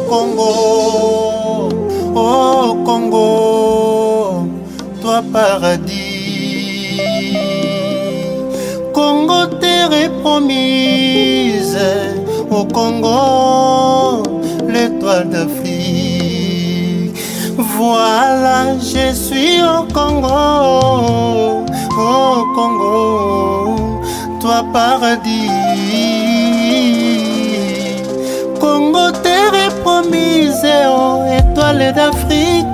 Congo, oh Congo, toi paradis. Congo, terre promise, au Congo, l'étoile d'Afrique. Voilà, je suis au Congo, au Congo, toi paradis. Congo, terre promise, oh étoile d'Afrique,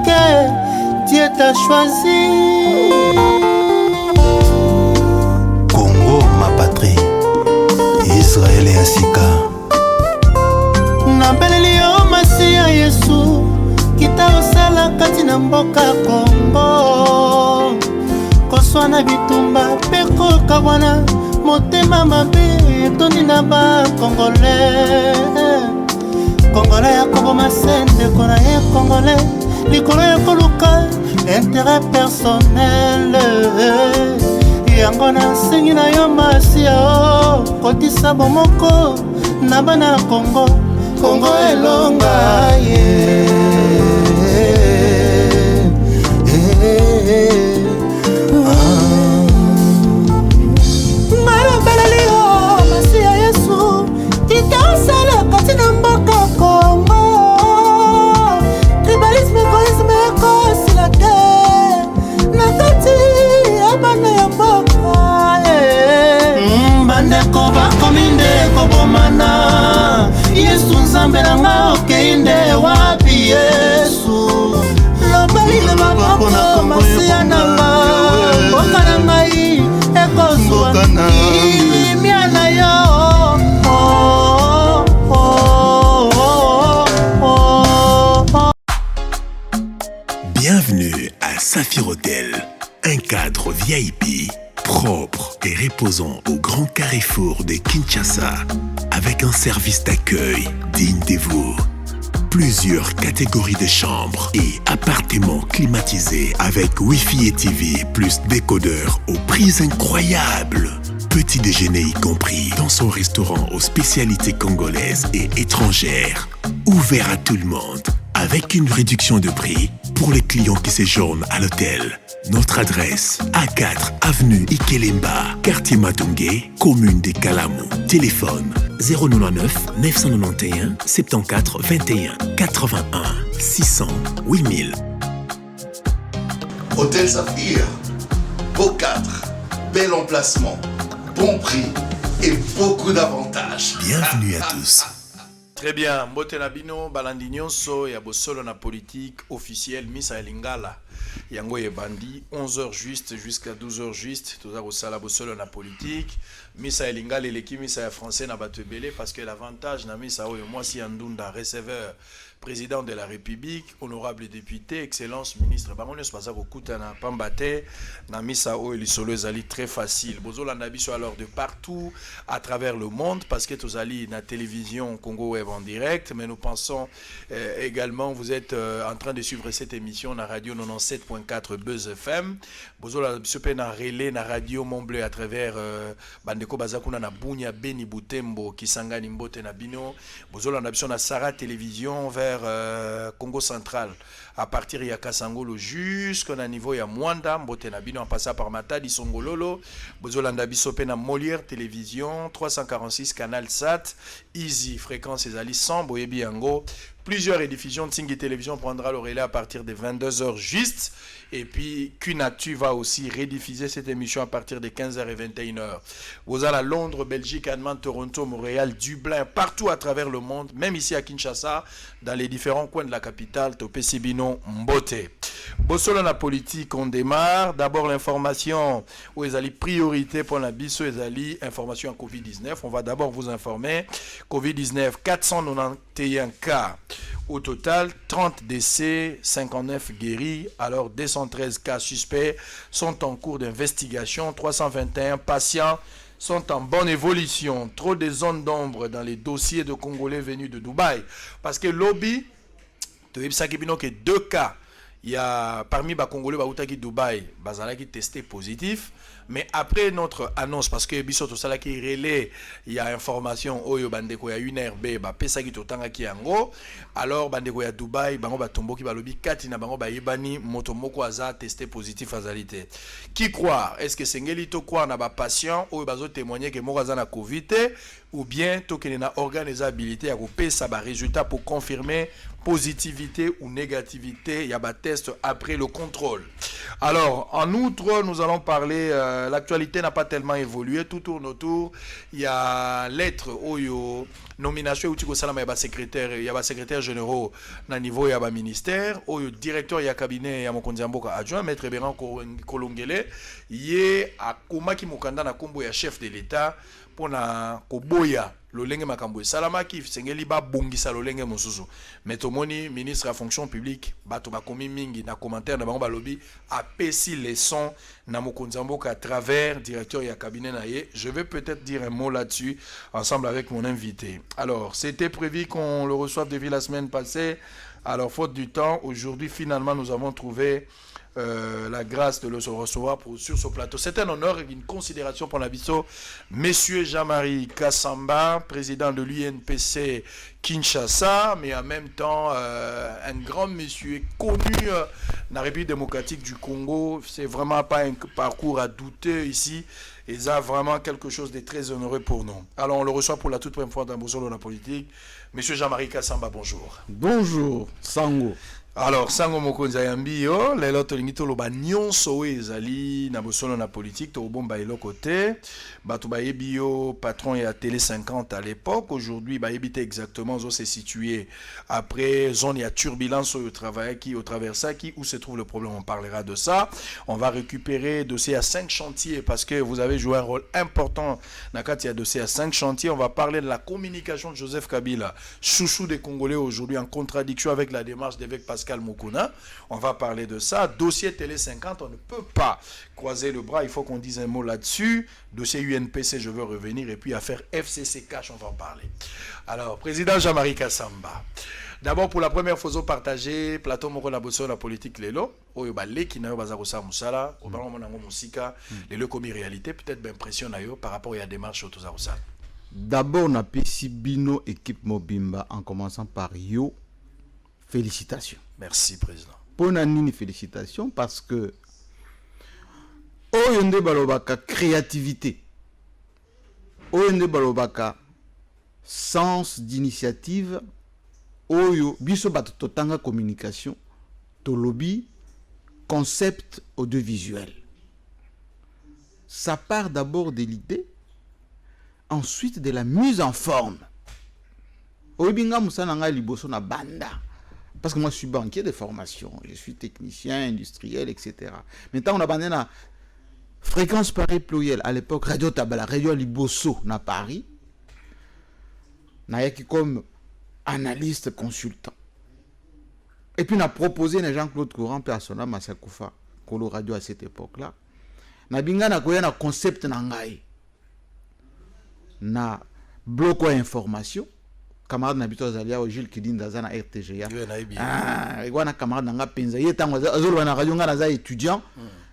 Dieu t'a choisi. Congo, ma patrie, Israël et Asika. Nambeleli yo Masia Yesu, kita osala kati na mboka Congo. Koswana bitumba pe kokabwana, motema mabe etoni na ba Congolais. Congolais ya koboma sende kona ye Congolais, likolo ya koluka intérêt personnel. Yango nasengi na yo Masia, kotisa bomoko na bana Congo. Congo elonga ye Marabeleli yo Masia Yesu, itaosala kati na mboka Congo. Tribalisme, egoisme ekosila te na kati ya bana ya mboka. Bandeko bakomi nde kobomana, Yesu nzambe nanga okei nde wapi Yesu. Lobeli le maboko Masia nanga, mboka na ngai ekozwa kimia na yo. Bienvenue à Saphir Hotel, un cadre VIP propre et reposant au grand carrefour de Kinshasa, avec un service d'accueil digne de vous. Plusieurs catégories de chambres et appartements climatisés avec Wi-Fi et TV plus décodeur aux prix incroyables. Petit déjeuner y compris dans son restaurant aux spécialités congolaises et étrangères. Ouvert à tout le monde avec une réduction de prix pour les clients qui séjournent à l'hôtel. Notre adresse, A4 avenue Ikelemba, quartier Matungé, commune de Kalamou. Téléphone 099 991 74 21 81 600 8000. Hôtel Saphir, beau cadre, bel emplacement, bon prix et beaucoup d'avantages. Bienvenue à tous. Très bien, mbote na bino balandi nyonso ya bosolo na politique officielle Misa Lingala. Yango ye bandi 11h juste jusqu'à 12h juste, toza kosala bosolo na politique. Misa Lingala eleki misa ya français na bato ebele parce que l'avantage na misa oyo mwasi ya ndunda receveur président de la République, honorable député, excellence ministre. Bangones baza kokuta na pambate na misa oyo lisolo ezali très facile. Bozolanda biso alors de partout à travers le monde parce que tozali na télévision Congo Web en direct, mais nous pensons également vous êtes en train de suivre cette émission na radio 97.4 Buzz FM. Bozolanda biso pe na relais na radio Montbleu à travers bandeko bazakuna na Bunya Beni Butembo Kisangani Mbote na bino. Bozolanda biso na Sarah Télévision vers Congo Central à partir de Kasangolo jusqu'au niveau ya Mwanda Mbote na bino en passant par Matadi Songololo. Bozolanda biso pe na Molière Télévision 346 Canal Sat Easy fréquence ezali 100 boyebi yango. Plusieurs rediffusions de Tingi Télévision prendra le relais à partir de 22h juste. Et puis, Kunactu va aussi rediffuser cette émission à partir de 15h et 21h. Vous allez à Londres, Belgique, Allemagne, Toronto, Montréal, Dublin, partout à travers le monde, même ici à Kinshasa, dans les différents coins de la capitale, Topé Sibino, Mbote. Bossolo la politique, on démarre. D'abord, l'information où ils allaient priorité pour la BISO, ils allaient information en Covid-19. On va d'abord vous informer. Covid-19, 491 cas. Au total, 30 décès, 59 guéris. Alors, 213 cas suspects sont en cours d'investigation. 321 patients sont en bonne évolution. Trop de zones d'ombre dans les dossiers de Congolais venus de Dubaï. Parce que lobby, tu sais que 2 cas. Il y a parmi les Congolais qui Dubaï, qui testé positif. Mais après notre annonce, parce que biso to sala qui relais, il y a information oyo bandeko ya UNRB ba pesa ki totanga ki yango. Alors bandeko ya Dubaï bango ba tombo ki ba lobi kati na bango ba yebani moto moko aza testé positif azalité. Qui croire? Est-ce que sengeli to croire na ba patient oyo bazo témoigner que moko aza na Covid ou bien to kene na organisabilité ya ko pesa ba résultat pour confirmer positivité ou négativité, il y a des tests après le contrôle. Alors, en outre, nous allons parler, l'actualité n'a pas tellement évolué, tout tourne autour, il y a lettre, nomination, il y a secrétaire généraux au niveau, il y a ministère, au directeur, il y a cabinet, il y a mon adjoint, maître Béran Kolongele, il y a Komaki Mukanda, il y a chef de l'État, pour na koboya lolenge makambo salama ki sengeli ba bongisa lolenge mosusu mais tomoni ministre à fonction publique bato bakomi mingi na commentaire na bango balobi apesi leçon na mokonzi mboka à travers directeur ya cabinet na ye. Je vais peut-être dire un mot là-dessus ensemble avec mon invité. Alors c'était prévu qu'on le reçoive depuis la semaine passée. Alors faute du temps, aujourd'hui finalement nous avons trouvé la grâce de le recevoir sur ce plateau. C'est un honneur et une considération pour l'habitant. Monsieur Jean-Marie Kassamba, président de l'UNPC Kinshasa, mais en même temps un grand monsieur connu dans la République démocratique du Congo. C'est vraiment pas un parcours à douter ici. Et ça vraiment quelque chose de très honoreux pour nous. Alors on le reçoit pour la toute première fois dans Bosolo la politique. Monsieur Jean-Marie Kassamba, bonjour. Bonjour, Sango. Alors, Sango Mokonza Yambio, les lots de loba nyonso ezali na bosolo na politique to bomba elo côté batu ba bio patron et à Télé 50 à l'époque. Aujourd'hui ba habite exactement où c'est situé après zone il y a turbulence au travail qui au travers ça qui où se trouve le problème, on parlera de ça. On va récupérer dossier à 5 chantiers parce que vous avez joué un rôle important dans il y a dossier à 5 chantiers. On va parler de la communication de Joseph Kabila, chouchou des Congolais aujourd'hui en contradiction avec la démarche d'évêque Pascal Mukuna. On va parler de ça. Dossier Télé 50, on ne peut pas croiser le bras, il faut qu'on dise un mot là-dessus. Dossier UNPC, je veux revenir. Et puis affaire FCC Cash, on va en parler. Alors, président Jean-Marie Kassamba. D'abord, pour la première fois, vous partagez plateau Mokona Bosso la politique Lelo. Oyo balé qui n'a pas à Moussala. Au ballon Monango Moussika. Lelo comme réalité, peut-être d'impression par rapport à la démarche autour de ça. D'abord, on a PC Bino équipe Mobimba en commençant par Yo. Félicitations. Merci, président. Ponanini, félicitations parce que Oyonde Balobaka créativité, Oyonde Balobaka sens d'initiative, Oyo Biso Batotanga communication, Tolobi concept audiovisuel. Ça part d'abord de l'idée, ensuite de la mise en forme. Oyobinga Moussananga Liboso na banda. Parce que moi, je suis banquier de formation, je suis technicien, industriel, etc. Maintenant, on a abandonné la fréquence pareille plurielle. À l'époque, Radio Tabala, Radio Liboso, na Paris. Nayaki comme analyste, consultant. Et puis, on a proposé à Jean-Claude Courant, personnel, Masakoufa, Colo Radio à cette époque-là. Na binga na koya na concept nangai. Na bloc information. Camarade n'habite Zalia au Gilles Kidinda Zana RTGA. Ah, iguana camarade nanga penza. Il est en azolo na radio ngana za étudiant.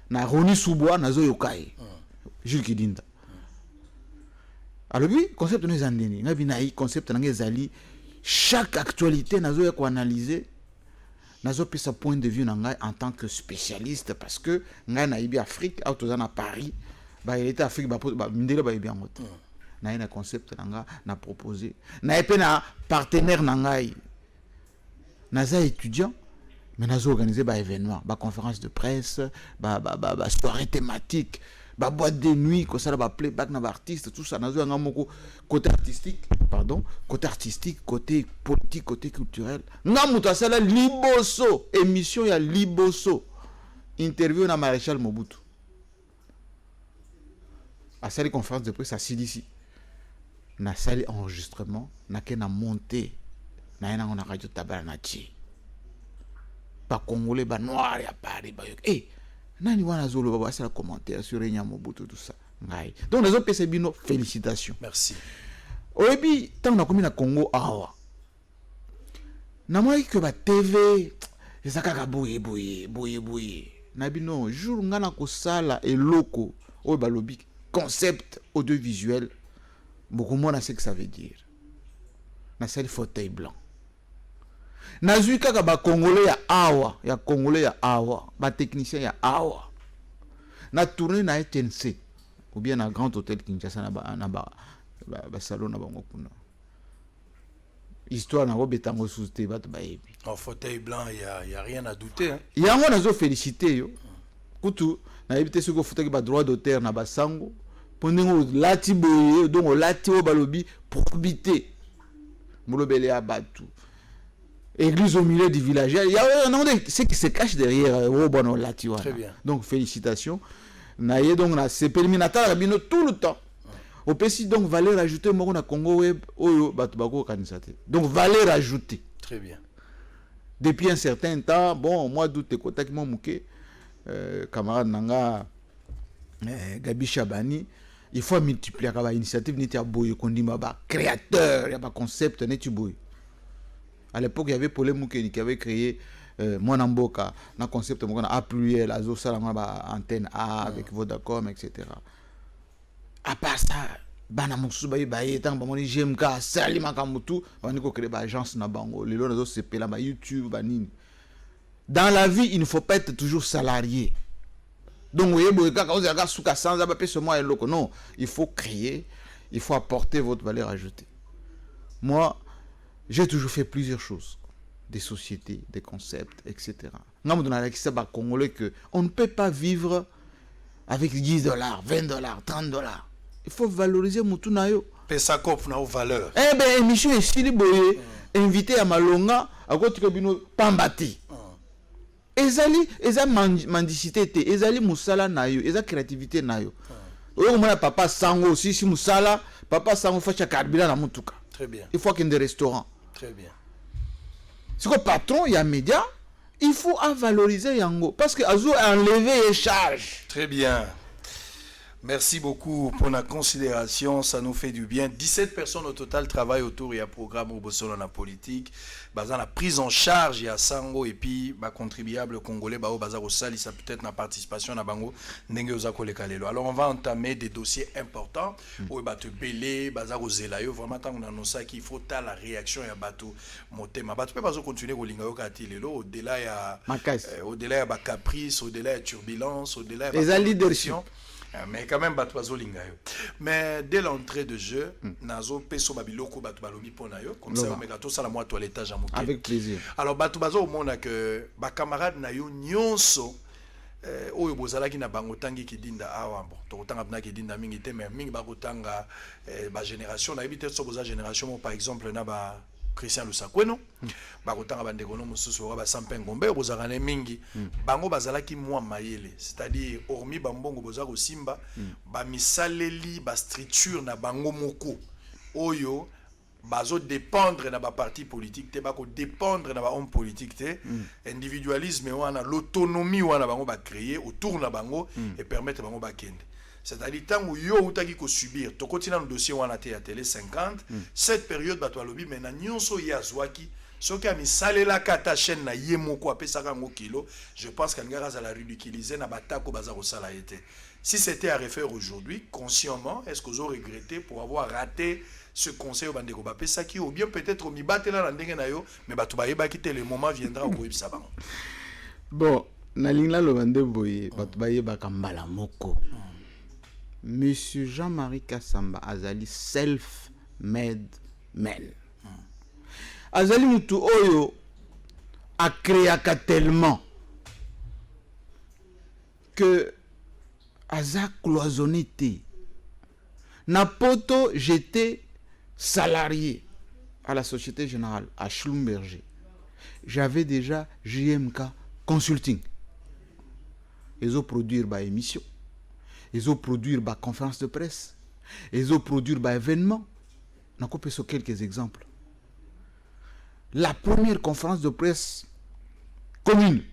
Na Roni Soubois na zo yokai. Gilles Kidinda. Alors oui, concept nous andeni. Nga binaï concept nanga zali. Chaque actualité na zo ya ko analyser. Na zo pisa point de vue nanga en tant que spécialiste parce que nga na ibi Afrique, auto za na Paris. Ba il était Afrique ba mindele ba ibi en moto. Na un concept nanga na proposé na epé na partenaire nangai na za étudiant mais na zo organiser ba événement ba conférence de presse ba soirée thématique ba boîte de nuit ko ça ba playback na ba artiste tout ça na zo nga moko côté artistique côté politique côté culturel nga muta sala liboso émission ya liboso interview na maréchal Mobutu à cette conférence de presse à CDC na salle enregistrement na ke na monté na ena on a radio Tabala na ti pas congolais ba noir ya Paris ba nani wana zolo ba ça commentaire sur Enya Mobutu tout ça ngai donc les autres PC bino félicitations. Merci. Oyebi tant na komi na Congo awa na moi que ba TV ezaka ka boye na bino jour ngana ko sala eloko au balobi concept audiovisuel beaucoup moins ce que ça veut dire na sali fauteuil blanc nazui kaka ba congolais ya awa ba technicien ya awa na tourner na TNC ou bien na Grand Hôtel Kinshasa na ba salon na bango kuna histoire na robetango sous-té bat baebi en fauteuil blanc il y a rien à douter hein. Yango nazo féliciter yo kutu na ebité ce ko fauteuil ba droit d'auteur na basango pondingo lati boye donc lati o balobi probité molobele abatu église au milieu du village il y a un ce qui se cache derrière o bono lati wana. Très bien. Donc félicitations na ye donc na c'est perminata rabino tout le temps au PC donc valeur ajoutée moko na Congo web oyo batu bako kanisate donc valeur ajoutée. Très bien. Depuis un certain temps bon moi doute kotaki mo muke camarade nanga Gabi Chabani il faut multiplier la initiative niti ya boye kondima ba créateur ya ba concept neti boye. À l'époque il y avait Paul Mukeni qui avait créé Mwana Mboka na concept moko na appuyer la zo sala ba antenne A avec Vodacom etc. À part ça bana musu ba tant ba moni GMK sali makamutu bani ko créer ba agence na bango lelo nazo sepela ba YouTube ba nini. Dans la vie il ne faut pas être toujours salarié. Donc vous voyez non, il faut créer, il faut apporter votre valeur ajoutée. Moi, j'ai toujours fait plusieurs choses, des sociétés, des concepts, etc. On ne peut pas vivre avec $10, $20, $30. Il faut valoriser Mutunayo. Pesakop na valeur. Eh bien, émission est si boye, invité à Malonga, à côté de Pambati. Eza mendicité te, ezali musala nayo, eza créativité nayo. Oyo mona papa sango si musala, papa sango facha karbila na mutuka. Très bien. Il faut qu'il y ait des restaurants. Très bien. C'est que patron, il y a média, il faut valoriser yango parce que azo enlever les charges. Très bien. Merci beaucoup pour la considération, ça nous fait du bien. 17 personnes au total travaillent autour, il y a un programme au Bossolo la politique, dans la prise en charge, il y a Sango et puis contribuable congolais, bazar au sali, ça peut-être la participation na bango, nenge ozako le kalelo. Alors on va entamer des dossiers importants, où te belé, bazar au zelayo, vraiment tant qu'on annonce ça qu'il faut ta la réaction ya bateau motema. Bateau peut pas continuer au lingayo katilelo, au-delà ya ba caprice, au-delà ya turbulence, au-delà ya leadership. Mais quand même batwazo lingayo. Mais dès l'entrée de jeu, nazo peso babiloko batu balobi pona yo comme ça on mega to sala moi toilettage à moké. Avec plaisir. Alors batubazo mona que ba camarade na yo nyonso oyo bozalaki na bango tangi kidinda awa bon to tanga bna kidinda mingi te mais mingi ba kotanga ba génération na ebite so boza génération par exemple na ba Christian Lusakweno bakotanga bandeko no mususu ba Sampengombe bozakane mingi bango bazalaki mwa mayele c'est-à-dire hormis bambongo bozako simba ba misaleli ba structure na bango moko oyo bazo dépendre na ba parti politique te bako dépendre na ba homme politique te individualisme wana l'autonomie wana bango ba créer autour na bango et permettre bango ba kende. C'est-à-dire tant yo utaki ko subir to kotina no dossier wana te ya télé 50 cette période bato alobi mais na nyonso ya zwaki soki ami salela kata chaîne na yemoko apesaka ngo kilo je pense qu'angara za la ridiculiser na batako baza ko sala été. Si c'était à refaire aujourd'hui consciemment est-ce que vous aurez regretté pour avoir raté ce conseil au bandeko bapesaki ou bien peut-être au mibatela na ndenge na yo mais bato bayeba kite le moment viendra au koyebisa bango. Bon na lingla lo bande boye bato bayeba kambala moko. Monsieur Jean-Marie Kassamba azali self-made man. Azali mutu oyo a créé tellement que aza cloisonné te. Na poto j'étais salarié à la Société Générale à Schlumberger. J'avais déjà JMK Consulting. Ils ont produit ba émission. Ils ont produit des conférences de presse. Ils ont produit des événements. On a coupé sur quelques exemples. La première conférence de presse commune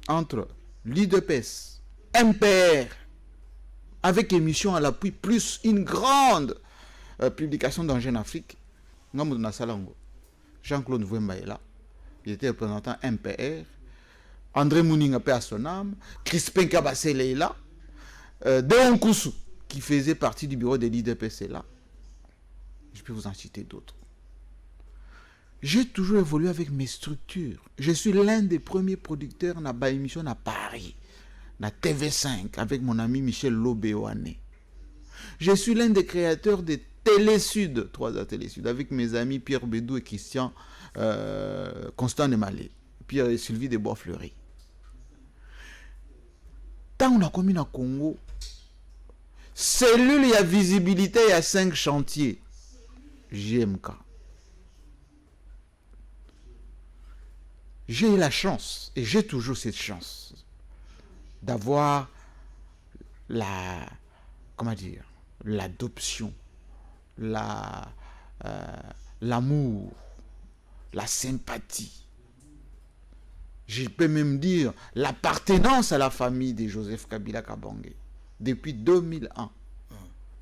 entre l'IDPS, MPR, avec émission à l'appui, plus une grande publication dans Jeune Afrique. Jean-Claude Vouemba est là. Il était représentant MPR. André Mouninga paix à son âme. Crispin Kabasele est là. Deon Koussou, qui faisait partie du bureau de l'IDPC là. Je peux vous en citer d'autres. J'ai toujours évolué avec mes structures. Je suis l'un des premiers producteurs dans la émission à Paris, na TV5, avec mon ami Michel Lobéoane. Je suis l'un des créateurs de Télé Sud, 3A Télé Sud, avec mes amis Pierre Bédou et Christian Constant Nemalé, Pierre et Sylvie de Bois-Fleury. Tant on a commis dans le Congo, cellule, il y a visibilité, il y a 5 chantiers. JMK. J'ai eu la chance, et j'ai toujours cette chance, d'avoir l'adoption, l'amour, la sympathie. Je peux même dire l'appartenance à la famille de Joseph Kabila Kabange. Depuis 2001,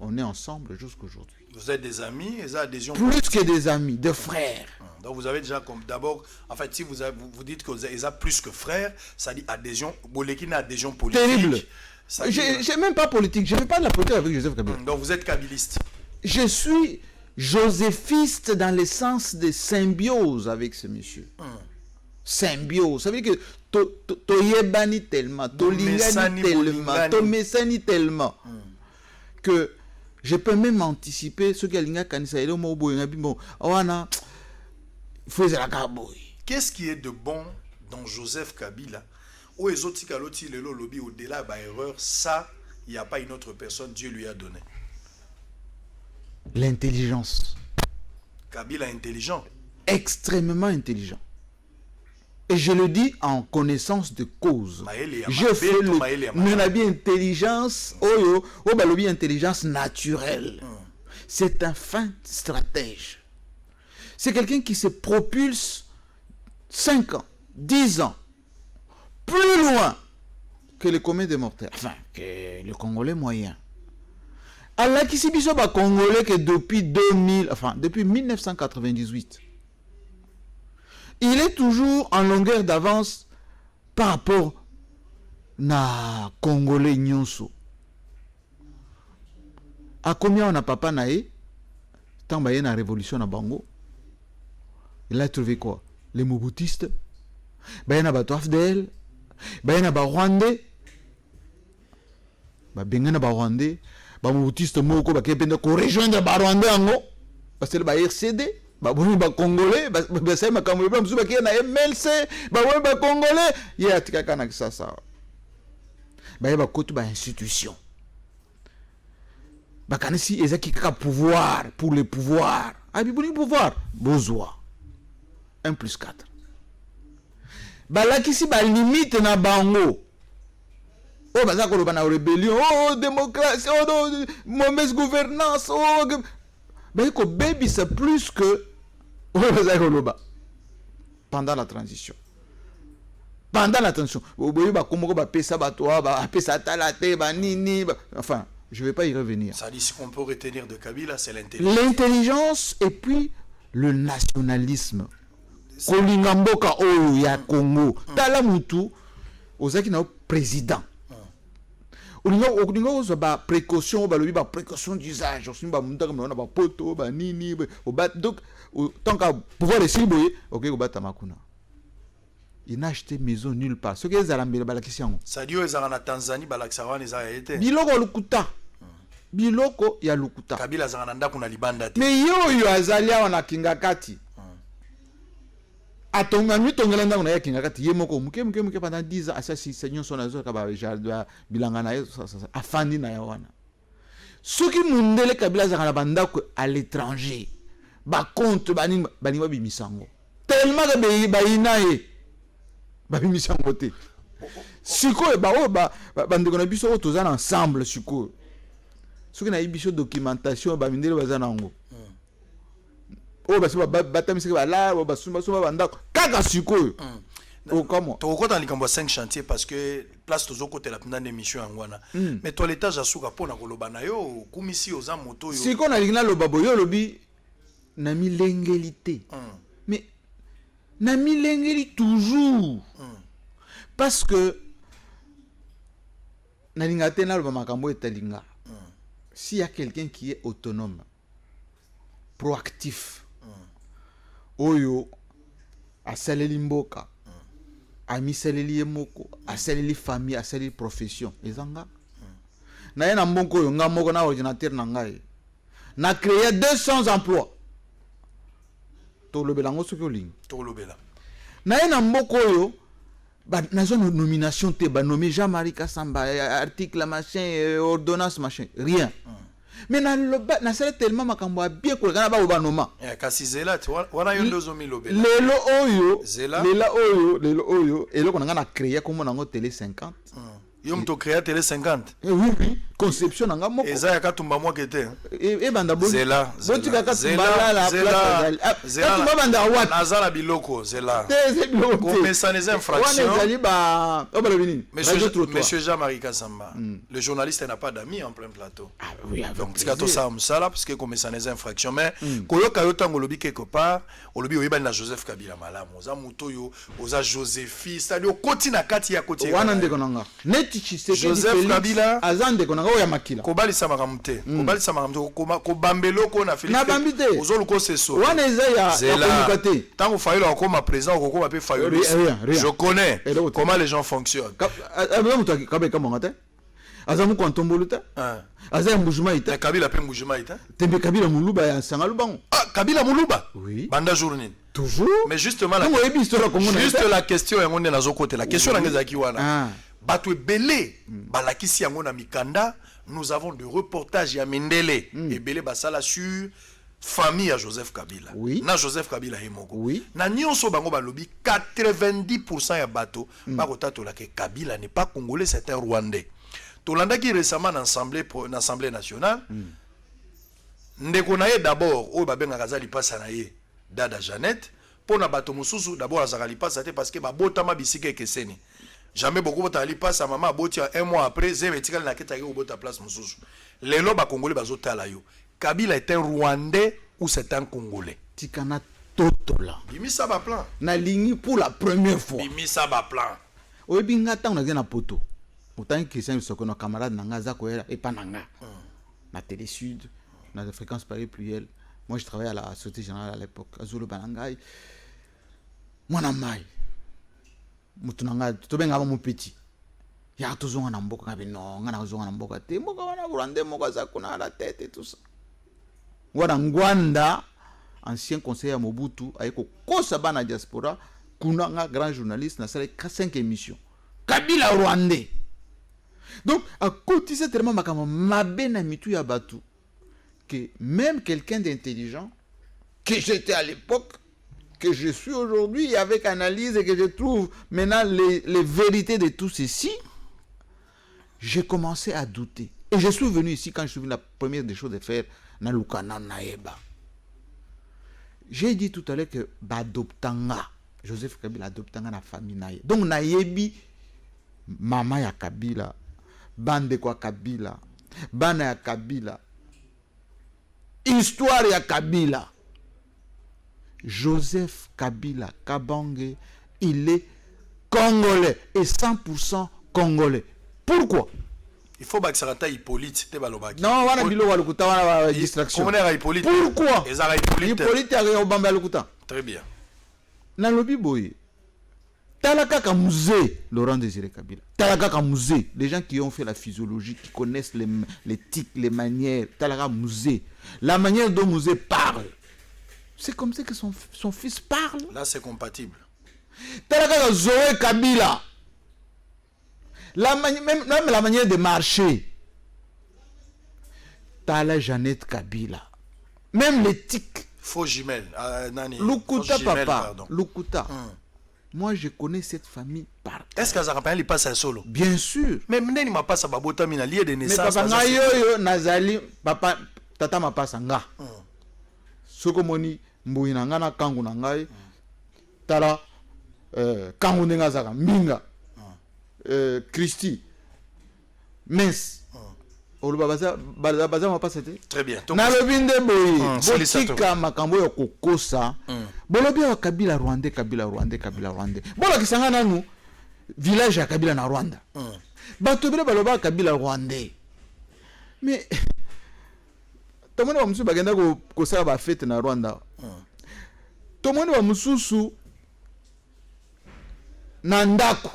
on est ensemble jusqu'aujourd'hui. Vous êtes des amis et ça adhésion. Plus que des amis, des frères. Donc vous avez déjà comme d'abord, en fait, si vous dites que vous êtes plus que frères, ça dit adhésion, Bolekine adhésion politique. Terrible. J'ai même pas politique, je ne fais pas de la politique avec Joseph Kabila. Donc vous êtes kabiliste. Je suis joséphiste dans le sens de symbiose avec ce monsieur. Symbiose, ça veut dire que toyebani tellement, tolingani tellement, tomesani tellement que je peux même anticiper ce que linga kanisa ile mo boyenga bimbo wana faut la kaboy. Qu'est-ce qui est de bon dans Joseph Kabila ou ezotika loti lelo lobi au-delà ba erreur, ça il n'y a pas une autre personne, Dieu lui a donné. L'intelligence. Kabila intelligent. Extrêmement intelligent. Et je le dis en connaissance de cause. Je fais le intelligence, intelligence naturelle. C'est un fin stratège. C'est quelqu'un qui se propulse 5 ans, 10 ans, plus loin que le commun des mortels. Enfin, que le Congolais moyen. Allah qui s'y biso ba Congolais que depuis 1998. Il est toujours en longueur d'avance par rapport na Congolais nyonso. À combien on a papa naé, tant qu'il y a une révolution à Bango, il a trouvé quoi? Les Mobutistes, il y a un Afdel, il y a un Rwandais, il y a un Rwandais, les Mobutistes moko ba kependa ko rejoindre ba Rwandais ango, parce que ba RCD. Ba Congolais, ba sema kamwe ba mzuba kia na MLC, ba weba Congolais, ye atika kana kisasa. Ba yeba kotu ba institution. Ba kanisi ezaki kaka pouvoir pour le pouvoir. Abi boni pouvoir, bozwa. 1+4. Ba lakisi ba limite na bango. Oh ba za ko ba na rébellion, oh démocratie, oh mauvaise gouvernance, oh baby c'est plus que pendant la transition. Enfin, je ne vais pas y revenir. Ça dit ce qu'on peut retenir de Kabila, c'est l'intelligence. L'intelligence et puis le nationalisme. Kolingamboka oyo ya Congo. Tala mutu ozaki na président. Olingo ozo ba précaution précaution d'usage. Osimba mundaka mona ba poto ba nini donc tant qu'à pouvoir essayer OK obata makuna. Il n'a acheté maison nulle part. Ce que les Alambele balakisiango. Ça dit aux na Tanzanie balaksawa les a été. Biloko lukuta. Biloko ya lukuta. Kabila zana ndako na libanda te. Mais yo azalia wana kingakati. Atonga mi tongela ndako na ya kingakati yemoko muke pendant 10 ans asasi seigneur son azo ka ba jardin bilanga na afandi na ya wana. Soki mundele Kabila zana bandako à l'étranger. Ba compte bani bimisango. Tellement que ba inaye. Ba bimisango te. Siko ba bandeko na biso tozana ensemble siko. Soki na biso documentation ba mindele bazana ngo. Oh basi batamisiki bala basumba bandako kaka sikoyo. Oh comment to kota likambo 5 chantiers parce que place tozo côté la pendant émission ngwana. Mais toi l'étage asuka pona koloba na yo kumisi oza moto yo. Siko na lingina loba boyo lobi na milengelité. Mais na milengeli toujours. Parce que nalinga te naloba makambo etalinga. S'il y a quelqu'un qui est autonome, proactif, oyo asaleli mboka, amisaleli moko, asaleli famille, asaleli profession, ezanga. Na yena mbonko yo nga moko na ordinateur na ngai. Na créé 200 emplois. To lobela ngo soki olingi. To lobela. Na yena mboko yo ba nazo nomination te ba nommé Jean-Marie Kassamba article machin ordonnance machin rien. Mais na sala tellement makambo a bien ko kana ba obanoma. Kasi zela tu wana yo ndozo mi lobela. Lelo oyo zela lelo oyo eloko nga na créé comme nango télé 50. Yo mto créé télé 50. Oui oui, conception nga moko. Eza ya katumba mwa kete. E banda bon. Zela. Botika katumba la place. Katumba banda wat. Nazala biloko zela. Teze biloko. Commettre des infractions. Wana ezali ba obalobini. Monsieur Jean-Marie Kassamba, le journaliste n'a pas d'amis en plein plateau. Ah oui, donc tikato ça msala parce que commettre des infractions mais koyoka yo tango lobi quelque part, olobi oyeba na Joseph Kabila malamu. Oza mutoyo, oza Joséphine, c'est-à-dire koti na kati ya koti. Wana ndeko nanga. Joseph Kabila azande kona ngo ya makila kobali sama kamte ko bambelo ko na Philippe ozolu ko seso wana eza ya communicateur tango Fayulu akoma président ko ba pe Fayulu je connais comment les gens fonctionnent mutu kabe kama ngate azamu kontombolo ta aza mbujuma ita Kabila pe mbujuma ita tembe Kabila muluba ya sangalu bango Kabila muluba oui banda journée toujours mais justement juste la question yango ne nazo côté la question ngeza ki wana Batwe belé balakisi yango na mikanda nous avons de reportages ya Mindele et belé basala sur famille à Joseph Kabila oui. Na Joseph Kabila hemoko oui. Na nyonso bango balobi 90% ya bato bakota to la ke Kabila n'est pas congolais c'est un rwandais. Tolanda qui récemment dans l'Assemblée nationale ndeko na ye d'abord o babenga kazali pasa na ye dada Jeannette pour na bato mususu d'abord azali pasa te parce que ba botama bisike keseni. Jamais beaucoup de gens passent à maman botia un mois après zemetikal na ketaki au bota place mususu. Lelo ba congolais bazotala yo. Kabila est un rwandais ou c'est un congolais? Tikana totola. Bimi ça ba plan. Na lingi pour la première fois. Bimi ça ba plan. Oyebi ngata on a na poto. Autant que c'est ce que nos camarades nanga za ko et pas nanga. Na Télé Sud, na la fréquence Paris Pluriel. Moi je travaillais à la Société Générale à l'époque. Azulu Banangai. Mwana mai. Mutunanga tobenga ba mon petit ya tozonga na mboka ngabe no ngana kozonga na mboka te mboka wana burande mboka za kuna la tête et tout ça wana ngwanda ancien conseiller à Mobutu ayeko kosa bana diaspora kuna nga grand journaliste na sala 5 émissions Kabila rwandais donc à côté c'est tellement makama mabe na mitu ya batu que même quelqu'un d'intelligent que j'étais à l'époque que je suis aujourd'hui avec analyse et que je trouve maintenant les vérités de tout ceci, j'ai commencé à douter. Et je suis venu ici quand je suis venu la première des choses de faire na Lukana Naeba. J'ai dit tout à l'heure que badoptanga Joseph Kabila adoptanga na famille naye. Donc nayebi mama ya Kabila, bande kwa Kabila, bana ya Kabila, histoire ya Kabila. Joseph Kabila Kabange, il est congolais et 100% congolais. Pourquoi? Il faut que ça soit Hippolyte. Non, on a dit que distraction. Pourquoi? Hippolyte a obamba lokuta. Très bien. Dans le Biboye, Talaka musée, Laurent Désiré Kabila. Talaka musée, les gens qui ont fait la physiologie, qui connaissent les tics, les manières. Talaka musée, la manière dont musée parle. C'est comme ça que son fils parle. Là, c'est compatible. Talaka Zoé Kabila. Même la manière de marcher. Tala Jeannette Kabila. Même l'éthique. Faux jumelle. Lukuta papa. Lukuta. Moi, je connais cette famille par. Est-ce que ça il passe à solo? Bien sûr. Mais Mneni m'a pas sa babota mina lié de naissance. Mais papa yo nazali papa tata m'a pas nga. Soko moni mbuyi na nga na kangu na ngai. Tala kangu ndenga zaka minga. Christy. Mens. Baza m'a pas c'était. Très bien. Na lobinde boyi. Botika makambo yo kokosa. Bolobi wa Kabila Rwandais. Bola kisanga nanu. village ya Kabila na Rwanda. Bato bele baloba Kabila rwandais. Mais tomone ba mususu bagenda ko sala ba fête na Rwanda. Tomone ba mususu na ndako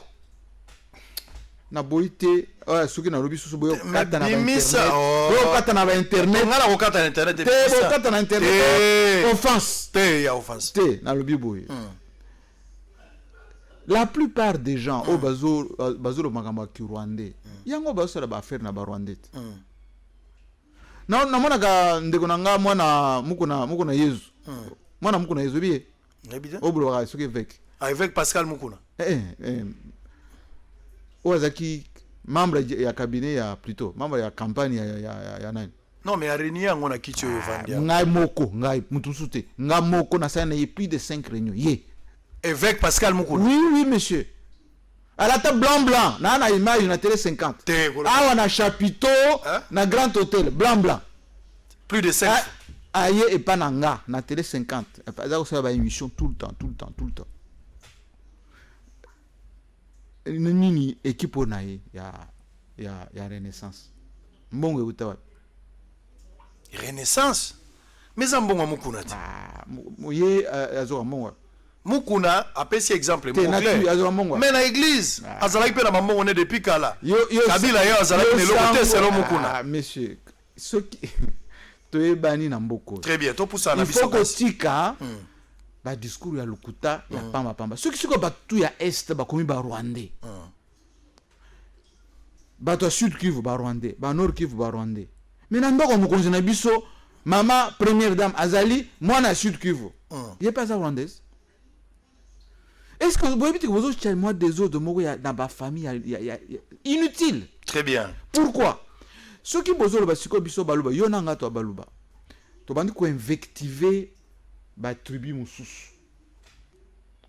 na boite soki na lobi susu boyo kata na internet ngala ko kata na internet te kata na internet offense te na lobi boyo. La plupart des gens au bazo makambo ki rwandais yango bazo la ba faire na ba rwandais na mona ka ndeko na nga mwana mukuna Yezu mwana mukuna Yezu biye oblo ka soki avec Pascal Mukuna Ozaki membre ya cabinet ya plutôt membre ya campagne ya nani. Non mais areni yango na kicho Vandia. Ngai moko ngai mutusu te. Nga moko na sana y plus de 5 réunions. Ye. Avec Pascal Mukuna. Oui monsieur. À la table blanc na image na télé 50. Ah na chapiteau na grand hôtel blanc. Plus de 5. Aye et pas nanga na télé 50. Ça ça ba émission tout le temps. Nini équipe onaye ya Renaissance mbongo utawa Renaissance mais ambongo Mukuna ti moye azo mbongo Mukuna apesi exemple mbongo mais na église azalaki pe na mbongo ne depuis kala Kabila yo azalaki ne lokote selon Mukuna monsieur soki toyebani na mboko très bien to poussa na biso il faut que tika ba discours ya lokuta ya pamba ceux qui sont batu ya est ba komi ba rwandais bato sud Kivu ba rwandais ba nord Kivu ba rwandais mais na mboko mokonzi na biso mama première dame azali mwana sud Kivu il est pas ça rwandaise. Est-ce que vous voyez que vous avez moi des autres moko ya dans ba famille ya inutile. Très bien. Pourquoi ceux qui bozolo ba siko biso baluba yo nanga to baluba to bandi ko invectiver ba tribu mususu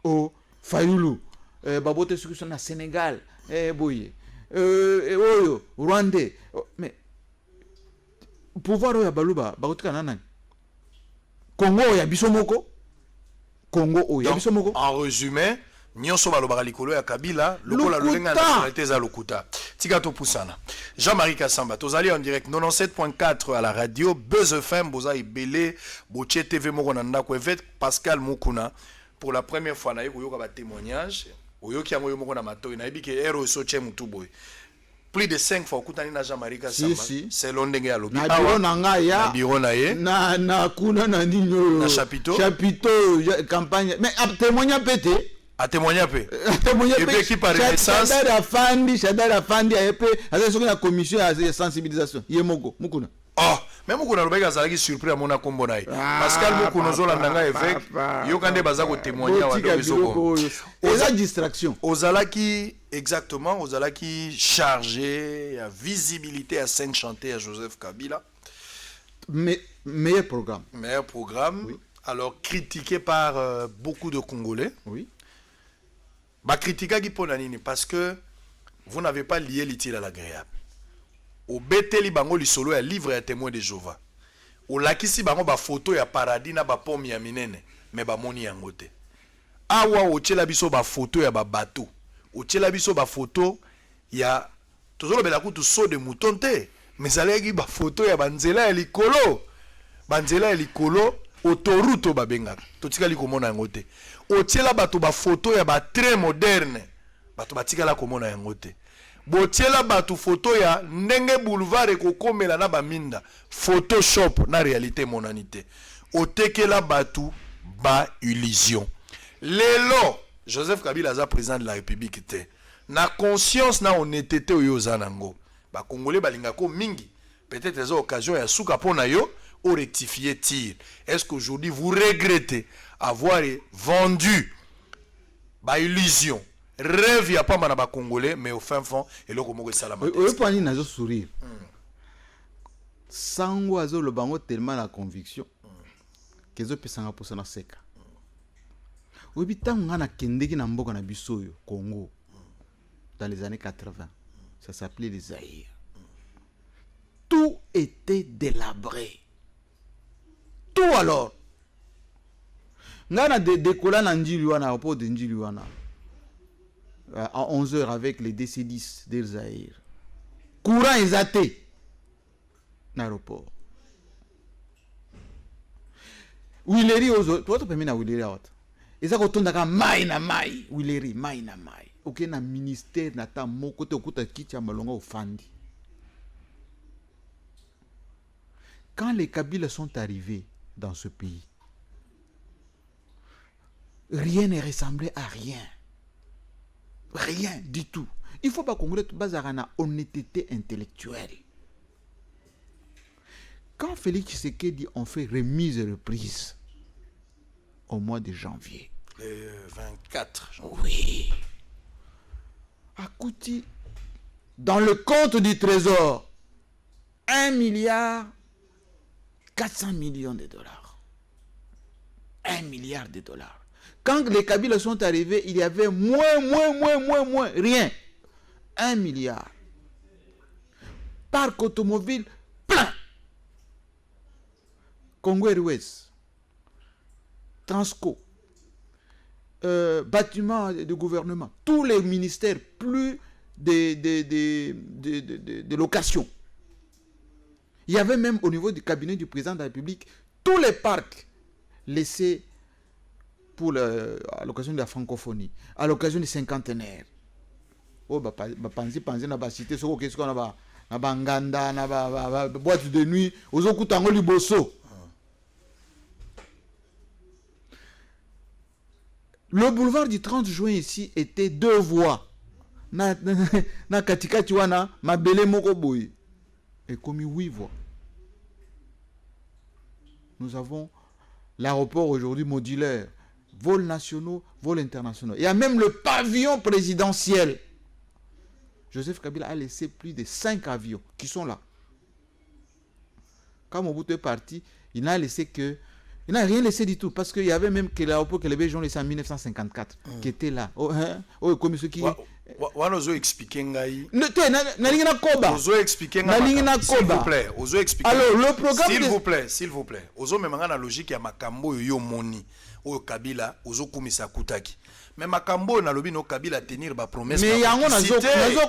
o Fayulu babote ceux qui sont na Sénégal boye oyo Rwandais mais pouvoir ya baluba bakotika nani Congo ya biso moko Congo o ya biso moko. En résumé nyonso baloba likolo ya Kabila lokola lulenga nationalité za lokuta tika to pusana. Jean-Marie Kassamba tozali en direct 97.4 à la radio Buzz FM boza ibele boche TV moko na ndako evet Pascal Mukuna pour la première fois na yoka ba témoignage oyoki yango yo moko na matoi na ebike ero so che mutu boy plus de 5 fois okutani na Jean-Marie Kassamba c'est londenge ya lobi na biro na nga ya na biro na ye na kuna na ninyo na chapiteau campagne mais témoignage pété a témoigner peu et puis qui par Renaissance Shadara Fandi a peu avec la commission de sensibilisation yemoko Mukuna même Mukuna lobeka zalaki surpris à mona kombo naye Pascal Mukuna zola ndanga évêque yo kande baza ko témoigner wa ndoko aux distraction ozalaki exactement ozalaki chargé à visibilité à scène chantée à Joseph Kabila meilleur programme oui. Alors critiqué par beaucoup de Congolais oui. Bah critique qui pour nani parce que vous n'avez pas lié l'utile à l'agréable. Au beteli bango li solo ya livre ya témoin de Jéhovah. Au lakisi bango ba photo ya paradis na ba pomme ya minene mais ba moni yango te. Awa o tshela biso ba photo ya ba bateau. O tshela biso ba photo ya tozolo bela kutu so de mouton te mais aleki ba photo ya banzela ya likolo. Banzela ya likolo autoroute ba benga. Totika li komona yango te. Otiela bato ba photo ya ba très moderne bato batika la komona yango te botiela bato photo ya ndenge boulevard ekokomela na ba minda photoshop na réalité monanité otekela bato ba illusion lelo Joseph Kabila za président de la République te na conscience na honnêteté oyo zanango ba congolais balinga ko mingi peut-être les occasions ya suka pona yo au rectifier tir. Est-ce qu'aujourd'hui vous regrettez avoir vendu ba illusion rêve ya pas na ba congolais mais au fin fond et le komo salama oui pani nazo sourire sango azo le bango tellement la conviction que zo pesanga posa na seka oui bitanga na kendeki na mboka na biso yo Congo dans les années 80 ça s'appelait les Zaïre tout était délabré tout alors ngana de décoller na njili wana po de njili wana à 11h avec les DC-10 d'El Zahir. Courant est athée. L'aéroport. Wileri ozo. Toi, tu peux mettre Wileri à autre. Et ça, quand on a mai na mai. Wileri, mai na mai. Ok, na ministère, na ta mo côté, okuta kicha malonga ofandi. Quand les Kabyles sont arrivés dans ce pays, rien n'est ressemblé à rien. Rien du tout. Il ne faut pas qu'on base à honnêteté intellectuelle. Quand Félix Tshisekedi on fait remise et reprise au mois de janvier. Le 24 janvier. Oui. Akouti, dans le compte du trésor, 1,4 milliard de dollars. 1 milliard de dollars. Quand les Kabyles sont arrivés, il y avait moins, rien. 1 milliard. Parc automobile plein. Congo Airways, Transco, bâtiments de gouvernement, tous les ministères, plus de location. Il y avait même au niveau du cabinet du président de la République, tous les parcs laissés pour à l'occasion de la francophonie, à l'occasion du cinquantenaire. Oh, panzi na ba cité soko qu'est-ce qu'on a ba nganda na ba boîte de nuit aux okutango liboso. Le boulevard du 30 juin ici était 2 voies. Na katikati wana mabele moko boy. Et comme 8 voies. Nous avons l'aéroport aujourd'hui modulaire, vols nationaux, vols internationaux. Il y a même le pavillon présidentiel. Joseph Kabila a laissé plus de 5 avions qui sont là. Quand Mobutu est parti, il n'a laissé que... Il n'a rien laissé du tout, parce qu'il y avait même que l'aéroport que les Belges ont laissé en 1954, qui était là. Comme ceux qui... Ozo expliquer ngai. Ozo expliquer ngai. S'il vous plaît, Ozo expliquer. Alors le programme s'il vous plaît. Ozo memanga na logique ya makambo yo moni. Oyo Kabila Ozo kumisa kutaki. Mais makambo na lobi no Kabila tenir ba promesse. Mais yango nazo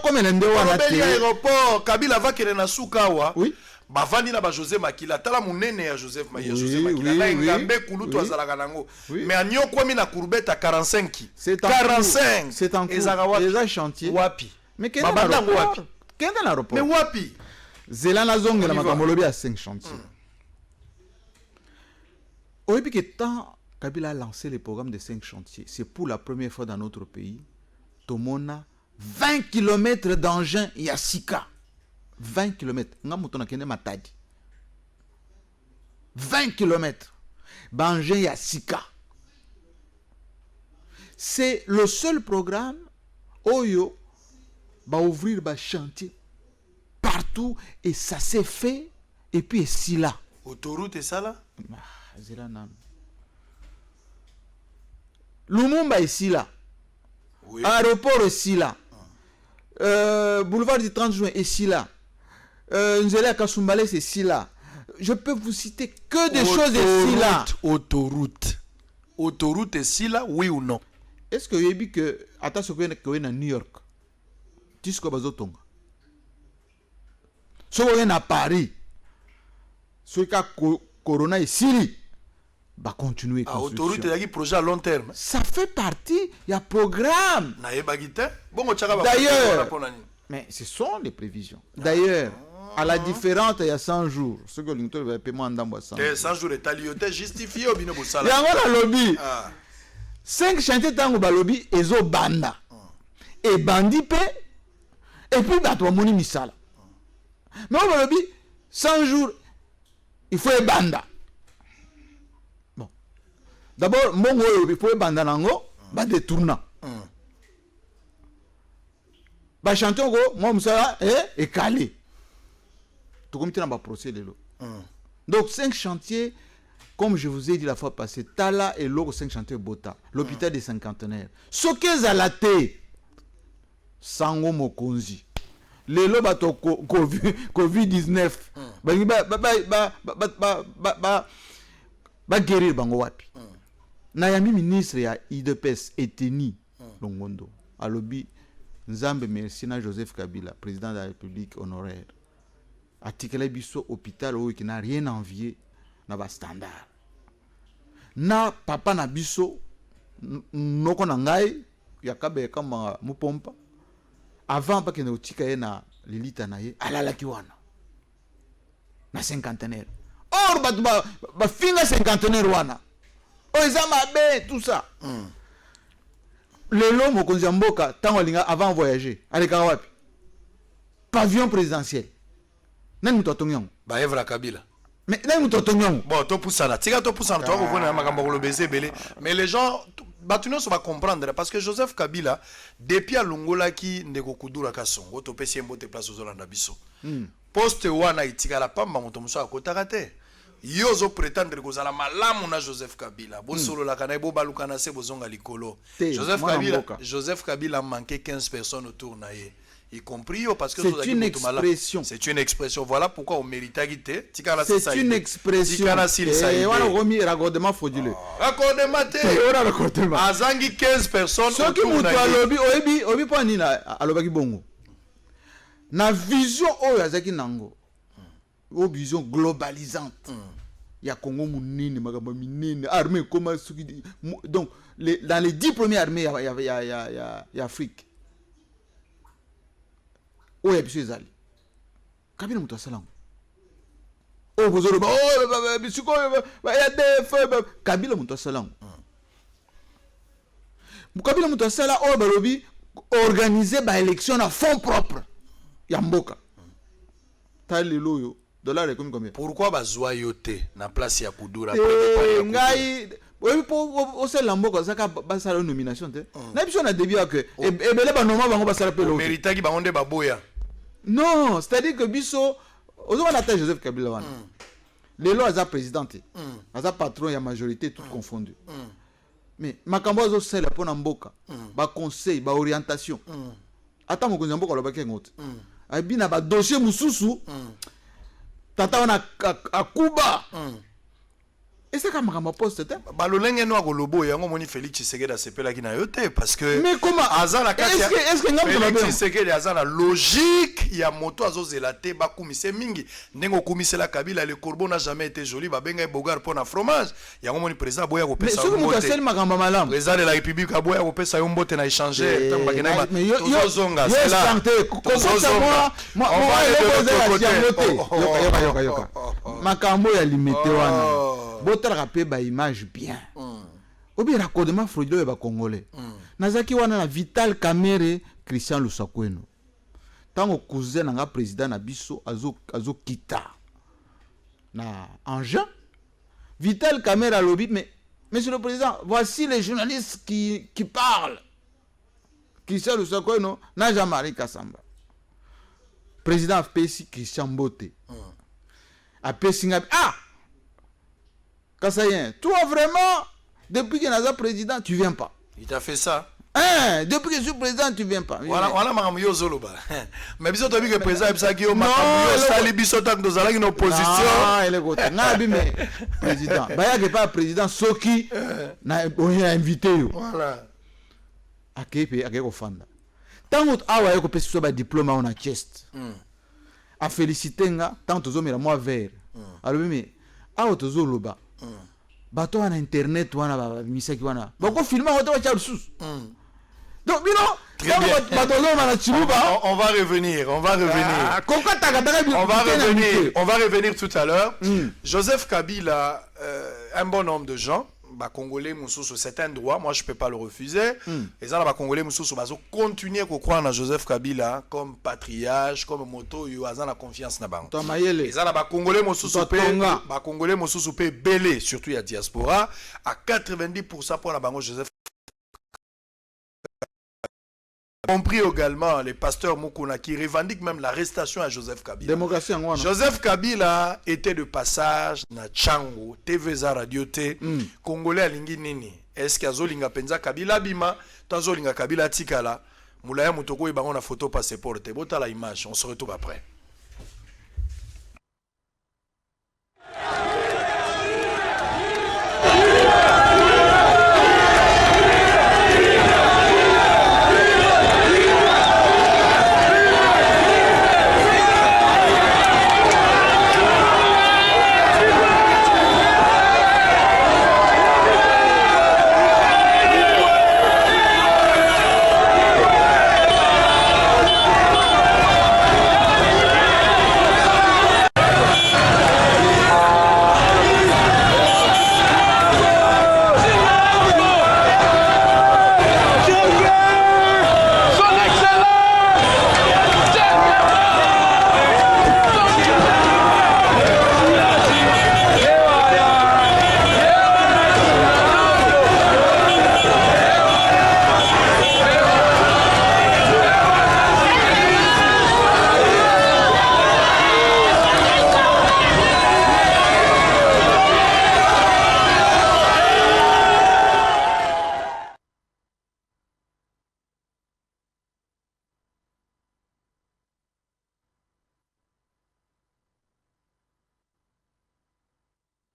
comme ndé wana te. Aéroport Kabila va kere na sukawa. Oui. Bavandi na ba José Makila tala munene ya Joseph Makila José Makila na ngambe kulutu azalaka nango mais anyoko mi na kurbeta 45 c'est 45 c'est en cours déjà chantier wapi mais quel est l'aéroport mais wapi Zelana zonge la makambo lobi à 5 chantiers. Au début que tant Kabila a lancé le programme de 5 chantiers, c'est pour la première fois dans notre pays tomona 20 km d'engins Yasika. 20 km. 20 km. Bangé Yassika. C'est le seul programme Oyo va ouvrir un chantier partout et ça s'est fait et puis ici là. Autoroute et ça là? Lumumba ici là. Oui. Aéroport ici là. Boulevard du 30 juin ici là. Nzela Kasumbale c'est ici là. Je peux vous citer que des choses ici là. Autoroute ici là, oui ou non? Est-ce que vous avez vu que attention que vous êtes à New York, tu sais quoi bazotonga? Si vous êtes à Paris, si vous êtes Corona ici, bah continuer construction. Autoroute il y a projet à long terme. Ça fait partie, il y a programme. D'ailleurs, mais ce sont les prévisions. D'ailleurs, à la différence, il y a 100 jours. Ce que l'Inter va payer moins d'un mois. 100 jours de talioté justifié au binobo sala. Il y a un lobby. 5 chantiers tango ba lobby ezo banda. Et bandi pe et puis ba to moni misala. Mais au lobby 100 jours il faut banda. Bon. D'abord mongo il faut banda nango ba détourna. Ba chanteur go moi musala et calé. Tout comme tu n'as pas procédé là. Donc 5 chantiers comme je vous ai dit la fois passée, Tala et l'autre 5 chantiers Bota, l'hôpital des cinquantenaires. Ce qu'est Zalaté, Sango Mokonzi, les lobato Covid-19, ba guérir bango wapi. Nayami ministre ya IDPS Eteni Longondo. à lobby Nzambe merci na Joseph Kabila, président de la République honoraire. Atikele biso hôpital qui n'a rien envié na ba standard. Na papa na biso noko na ngai yakabe kama mupompa avant pas que ne otika ye na lilita na ye alalaki wana na cinquantenaire. Or ba finga cinquantenaire wana. Oizama be tout ça. Lelo mokonzi mboka tango linga avant voyager aleka wapi? Pavillon présidentiel. Nani mutotongyong? Ba Evra Kabila. Mais nani mutotongyong? Bon, to poussana. Tika to poussana, toi vous makambo ko lobeze belé. Mais les gens Batuno va comprendre parce que Joseph Kabila depuis Lungola ki ndeko kudura kasongo to pesi mbote place aux Holanda biso. Poste wana itika la pamba moto muso akotaka te. Yozo prétendre que la malamu na Joseph Kabila. Bo solo la kana bo balukana se bozonga likolo. Joseph Kabila manquait 15 personnes autour na ye. Y compris parce que c'est une expression. C'est une expression. Voilà pourquoi on mérite à quitter. C'est une expression. Et voilà remis raccordement frauduleux. Raccordement te. Raccordement. Azangi 15 personnes. Ce qui mutu alobi obi pa nina alobaki bongo. Na vision oyo azaki nango. Une vision globalisante. Il y a Congo Mounine, Magambo Minine, armée comme donc dans les 10 premières armées il y a Afrique. Où est monsieur Zali? Kabila muto salam. Oh vous aurez oh bisuko il y a des feux Kabila muto salam. Kabila muto salam oh balobi organiser ba élection à fonds propres. Yamboka. Talelo yo. Dollar est combien? Pourquoi bazoyote na place ya kudura ngai oui pour au seul lambo ça ka basala nomination te na biso na début que ebele ba normal bango basala pelo mérita ki bango nde baboya non c'est-à-dire que biso ozo na ta Joseph Kabila wana lelo aza président aza patron ya majorité tout confondu mais makambo ozo sala pona mboka ba conseil ba orientation ata mokonzi mboka lobaki ngote abina ba dossier mususu tata wana akuba esa kama kama poste te balolenge no akolobo yango moni Félix Tshisekedi asepelaki na yo te parce que mais comment azala kati est-ce que ngam Félix Tshisekedi azala logique ya moto azozela te bakumise mingi ndengo kumisela Kabila le corbeau n'a jamais été joli babenga bogar pona fromage yango moni président boya ko pesa yo mbote mais makamba malamu président de la République aboya ko pesa yo mbote na échanger tamba kena yo zonga c'est là moi yoka makambo ya limité wana botala pe ba image bien obi raccordement frauduleux ba congolais nazaki wana na Vital Kamerhe Christian Lusakweno tango cousin nga président na biso azo kita na engin Vital Kamerhe lobby mais monsieur le président voici les journalistes qui parlent Christian Lusakweno na Jean-Marie Kassamba président FPC Christian Mbote apesi nga Kassayen, toi vraiment, depuis que Naza président, tu viens pas. Il t'a fait ça. Depuis que je suis président, tu viens pas. Voilà, maman yo zoloba. Mais biso to bi que président ebisa ki yo makambo yo sali biso tak do zalaki na opposition. Ah, elle est gota. Ngabi mais président. Baya que pas président soki na on a invité yo. Voilà. Akepe akeko fanda. Tango awa yeko pesi so ba diplôme on a chest. A féliciter nga tant tozo mera moi vert. Alors mais awa tozo loba. Bato wana internet wana ba misaki wana bako filmer hoto wa charusus donc bino on va revenir on va revenir tout à l'heure. Joseph Kabila un bon homme de gens ba congolais mususu certains droits moi je peux pas le refuser et ça là ba congolais mususu bazo continuer à croire na Joseph Kabila comme patriarche comme moto yo azana confiance na bango et ça là ba congolais mususu pe belé surtout ya diaspora à 90% pour la bango Joseph compris également les pasteurs Mukuna qui revendiquent même l'arrestation à Joseph Kabila. Démocratie en Rwanda. Joseph Kabila était de passage na Chango, TVza Radio T, Congolais alingi nini. Est-ce que azolinga penza Kabila bima, tazolinga Kabila tikala, mulaya mutoko ibango na photo passeport, bota la image, on se retrouve après.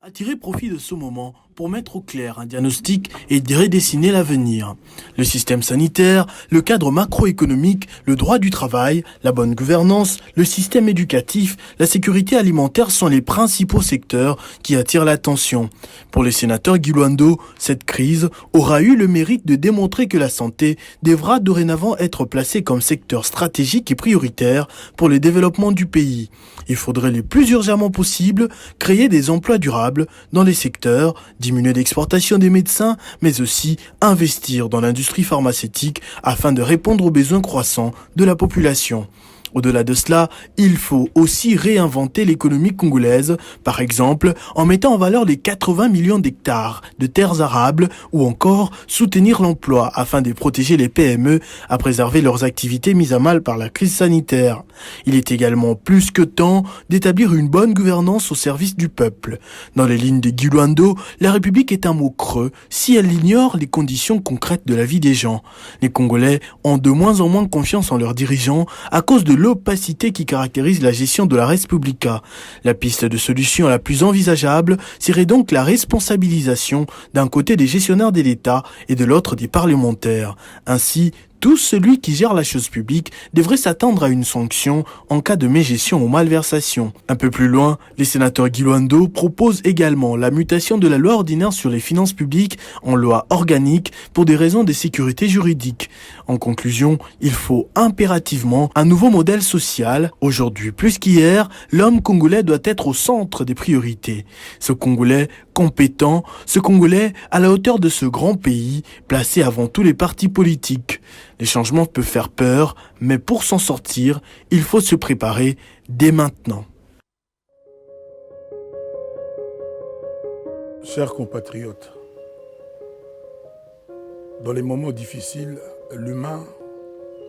a tiré profit de ce moment pour mettre au clair un diagnostic et redessiner l'avenir. Le système sanitaire, le cadre macroéconomique, le droit du travail, la bonne gouvernance, le système éducatif, la sécurité alimentaire sont les principaux secteurs qui attirent l'attention. Pour le sénateur Guy Luando, cette crise aura eu le mérite de démontrer que la santé devra dorénavant être placée comme secteur stratégique et prioritaire pour le développement du pays. Il faudrait le plus urgemment possible créer des emplois durables dans les secteurs, diminuer l'exportation des médecins, mais aussi investir dans l'industrie pharmaceutique afin de répondre aux besoins croissants de la population. Au-delà de cela, il faut aussi réinventer l'économie congolaise, par exemple en mettant en valeur les 80 millions d'hectares de terres arables ou encore soutenir l'emploi afin de protéger les PME à préserver leurs activités mises à mal par la crise sanitaire. Il est également plus que temps d'établir une bonne gouvernance au service du peuple. Dans les lignes de Guy Luando, la République est un mot creux si elle ignore les conditions concrètes de la vie des gens. Les Congolais ont de moins en moins confiance en leurs dirigeants à cause de l'opacité qui caractérise la gestion de la Res Publica. La piste de solution la plus envisageable serait donc la responsabilisation d'un côté des gestionnaires de l'État et de l'autre des parlementaires. Ainsi, tout celui qui gère la chose publique devrait s'attendre à une sanction en cas de mégestion ou malversation. Un peu plus loin, les sénateurs Guy Luando proposent également la mutation de la loi ordinaire sur les finances publiques en loi organique pour des raisons de sécurité juridique. En conclusion, il faut impérativement un nouveau modèle social. Aujourd'hui plus qu'hier, l'homme congolais doit être au centre des priorités. Ce Congolais compétent, ce Congolais à la hauteur de ce grand pays, placé avant tous les partis politiques. Les changements peuvent faire peur, mais pour s'en sortir, il faut se préparer dès maintenant. Chers compatriotes, dans les moments difficiles, l'humain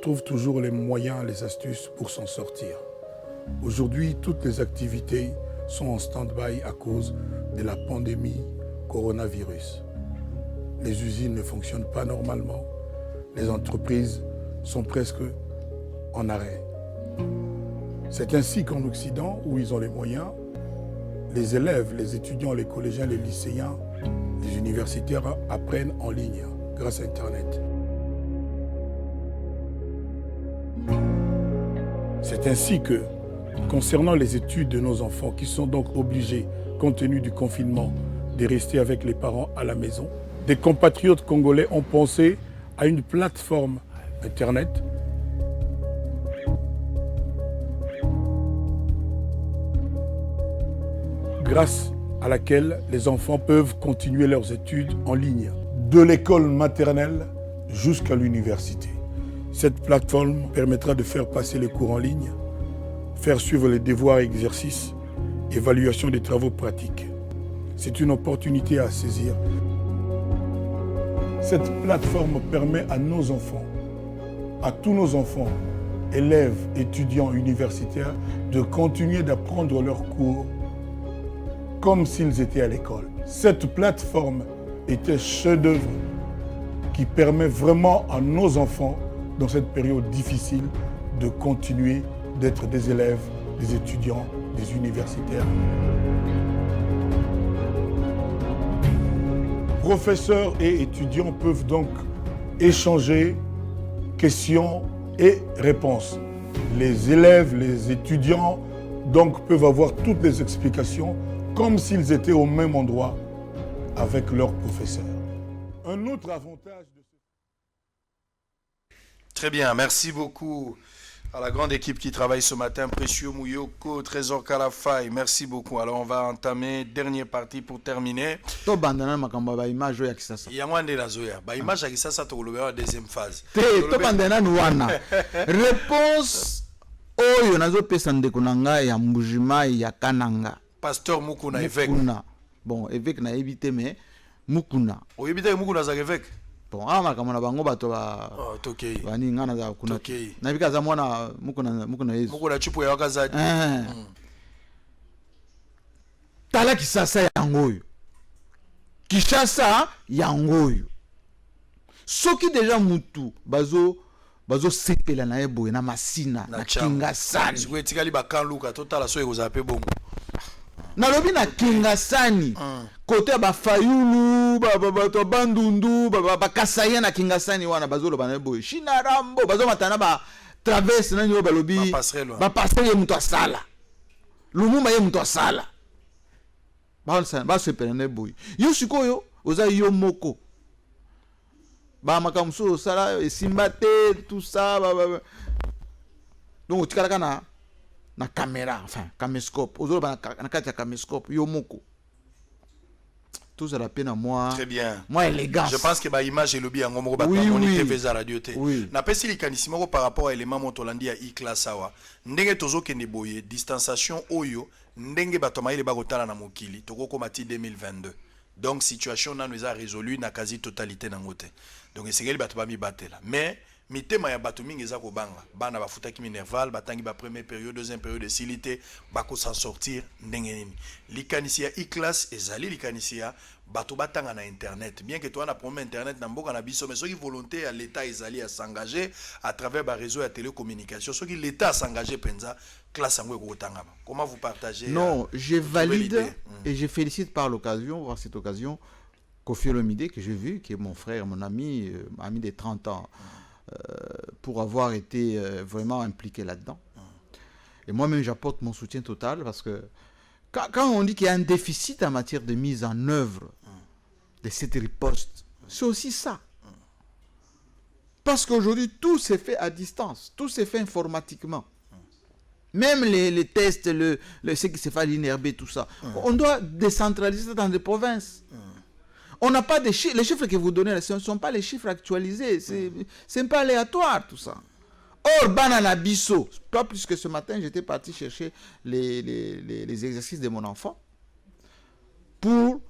trouve toujours les moyens, les astuces pour s'en sortir. Aujourd'hui, toutes les activités sont en stand-by à cause de la pandémie coronavirus. Les usines ne fonctionnent pas normalement. Les entreprises sont presque en arrêt. C'est ainsi qu'en Occident, où ils ont les moyens, les élèves, les étudiants, les collégiens, les lycéens, les universitaires apprennent en ligne grâce à Internet. C'est ainsi que, concernant les études de nos enfants qui sont donc obligés, compte tenu du confinement, de rester avec les parents à la maison, des compatriotes congolais ont pensé à une plateforme Internet grâce à laquelle les enfants peuvent continuer leurs études en ligne, de l'école maternelle jusqu'à l'université. Cette plateforme permettra de faire passer les cours en ligne, faire suivre les devoirs et exercices, évaluation des travaux pratiques. C'est une opportunité à saisir. Cette plateforme permet à nos enfants, à tous nos enfants, élèves, étudiants, universitaires, de continuer d'apprendre leurs cours comme s'ils étaient à l'école. Cette plateforme est un chef-d'œuvre qui permet vraiment à nos enfants, dans cette période difficile, de continuer d'être des élèves, des étudiants, des universitaires. Professeurs et étudiants peuvent donc échanger questions et réponses. Les élèves, les étudiants donc peuvent avoir toutes les explications comme s'ils étaient au même endroit avec leurs professeurs. Un autre avantage de Très bien, merci beaucoup à la grande équipe qui travaille ce matin, Précieux Mouyoko, Trésor Kalafay, merci beaucoup. Alors on va entamer dernière partie pour terminer. To bandana makamba ba image ya kisasa. Yangwande la zoya, ba image ya kisasa to koloba deuxième phase. To bandana nuana. Réponse oyo nazo pesa ndeko nanga ya mbujima ya kananga. Pasteur Mukuna évêque. Bon, évêque na évité mais Mukuna. O évité Mukuna za évêque. Bon, makamana bango bato ba tokei. Bani ngana za kuna. Tokei. Na bika za mwana Mukuna Yesu. Mukuna chipo ya wakazadi. Tala kisasa yango oyo. Kishasa yango oyo. Soki deja mutu bazo sepela na ebo na masina na kinga sana. Zwe tikali ba kanluka totala so ekozala pe bongo. nalobi na Kingasani côté ba Fayulu ba Bandundu ba Kasaya na Kingasani wana bazolo bana boy China Rambo bazo matana ba traverse na nyo balobi ba passer ye muto asala Lumumba ye muto asala ba se pene boy yo sikoyo oza yo moko ba makamso sala esimbate tout ça donc tikala kana na caméra enfin caméscope ozolo ba na kati ya caméscope yo moko tout ça la peine à moi. Très bien. Moi élégance. Je pense que ba image et le bien ngomo ba moni TV za radio te. Na pesi likanisimo par rapport à élément motolandi ya e-class awa. Ndenge tozo kende boye distanciation oyo ndenge batoma ile ba kotala na mokili toko mati 2022. Donc situation na nous a résolu na quasi totalité na ngote. Donc esengeli bato ba mi batela. Mais mitema ya bato mingi eza kobanga bana bafutaki minerval batangi ba première période deuxième période de silité bako s'en sortir ndenge nini likanisi ya e-class ezali likanisi ya bato batanga na internet bien que toi na problème internet na mboka na biso mais soki volonté à l'état ezali à s'engager à travers ba réseau ya télécommunication soki l'état s'engager penza classe yango ekotanga comment vous partagez non je valide et je félicite par l'occasion voir cette occasion Kofi Olomide que j'ai vu qui est mon frère mon ami ami de 30 ans pour avoir été vraiment impliqué là-dedans. Et moi-même, j'apporte mon soutien total parce que quand on dit qu'il y a un déficit en matière de mise en œuvre de cette riposte, c'est aussi ça. Parce qu'aujourd'hui, tout s'est fait à distance, tout s'est fait informatiquement. Même les tests, ce qui se fait à l'INRB, tout ça. On doit décentraliser ça dans les provinces. On n'a pas de chiffres. Les chiffres que vous donnez, ce ne sont pas les chiffres actualisés. C'est un peu aléatoire, tout ça. Or, Banana Bisso, pas plus que ce matin, j'étais parti chercher les exercices de mon enfant pour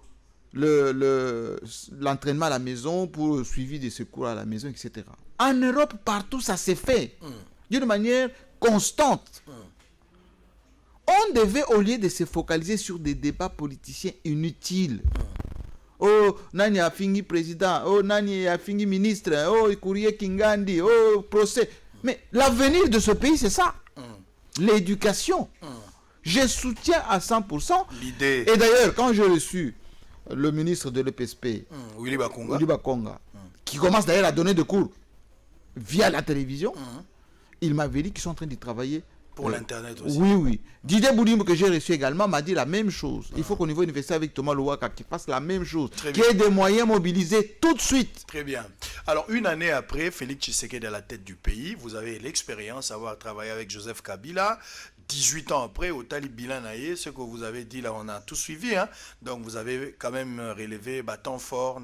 l'entraînement à la maison, pour le suivi des secours à la maison, etc. En Europe, partout, ça s'est fait d'une manière constante. On devait, au lieu de se focaliser sur des débats politiciens inutiles, oh, nani a fini président, oh, nani a fini ministre, oh, courrier Kingandi, oh, procès. Mais l'avenir de ce pays, c'est ça. L'éducation. Je soutiens à 100% l'idée. Et d'ailleurs, quand j'ai reçu le ministre de l'EPSP, Willy Bakonga, qui commence d'ailleurs à donner des cours via la télévision, il m'avait dit qu'ils sont en train de travailler pour l'internet aussi. Oui. Didier Boulimbo, que j'ai reçu également, m'a dit la même chose. Il faut qu'au niveau universitaire avec Thomas Louaka, qu'il fasse la même chose. Qu'il y ait des moyens mobilisés tout de suite. Très bien. Alors, une année après, Félix Tshisekedi à la tête du pays, vous avez l'expérience d'avoir travaillé avec Joseph Kabila. 18 ans après, au Talib Bilanaye, ce que vous avez dit là, on a tout suivi. Hein? Donc, vous avez quand même relevé temps fort,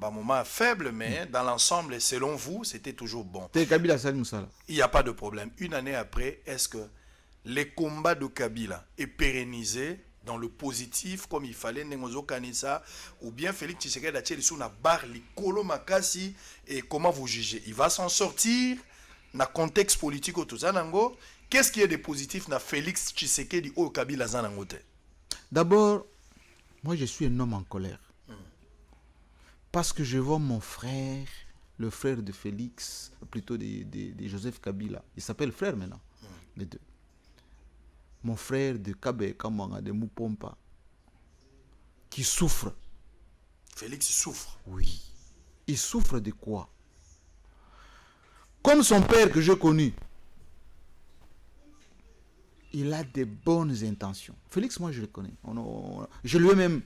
moment faible, mais dans l'ensemble, selon vous, c'était toujours bon. Il n'y a pas de problème. Une année après, est-ce que les combats de Kabila est pérennisé dans le positif comme il fallait Nengozo Kanisa ou bien Félix Tshisekedi a tiré sous la barre l'ikolo makasi et comment vous jugez? Il va s'en sortir dans le contexte politique au Tuzanango. Qu'est-ce qui est de positif dans Félix Tshisekedi au Kabila Zanangote? D'abord, moi je suis un homme en colère. Parce que je vois mon frère, le frère de Félix, plutôt de Joseph Kabila. Il s'appelle frère maintenant, les deux. Mon frère de Kabe Kamanga, de Mupompa, qui souffre. Félix souffre? Oui. Il souffre de quoi? Comme son père que j'ai connu, il a de bonnes intentions. Félix, moi je le connais. Je lui ai même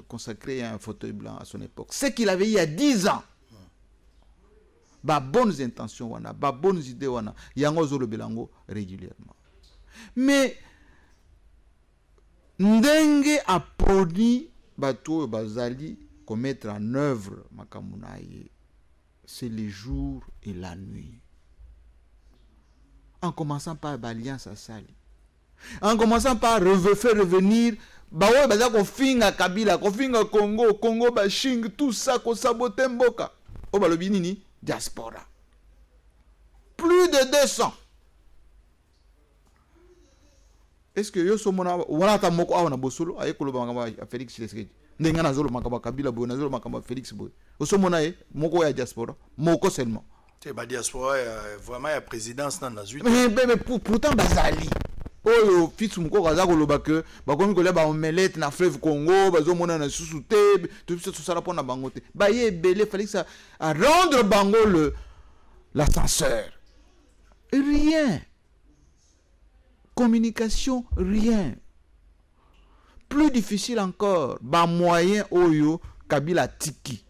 consacré un fauteuil blanc à son époque. Ce qu'il avait il y a 10 ans. Bah, bonnes intentions, bah, bonnes idées, yango zolo belango régulièrement. Mais ndenge aponi bato bazali commettre en œuvre makamunaye, c'est les jours et la nuit. En commençant par l'alliance à Sali. En commençant par faire revenir Bawe baza kofinga Kabila, kofinga Congo, Congo bashing, tout ça, ko sabote mboka. O balobi nini? Diaspora. Plus de 200. Est-ce que yo somona wana ta moko awana bosolo ayekolo bangaba Félix Tshisekedi. Ndenga na zolo makaba Kabila boy, na zolo makaba Félix boy. Osomona moko ya diaspora, moko seulement. C'est ba diaspora vraiment ya présidence na 18. Mais pourtant bazali. oyo fils moko kaza koloba que bakomi kolia ba omelette na fleuve Congo bazomona na susu te tout ça là pour na bango te ba ye belé fallait que ça à rendre bango l'ascenseur rien communication rien plus difficile encore ba moyen oyo Kabila tiki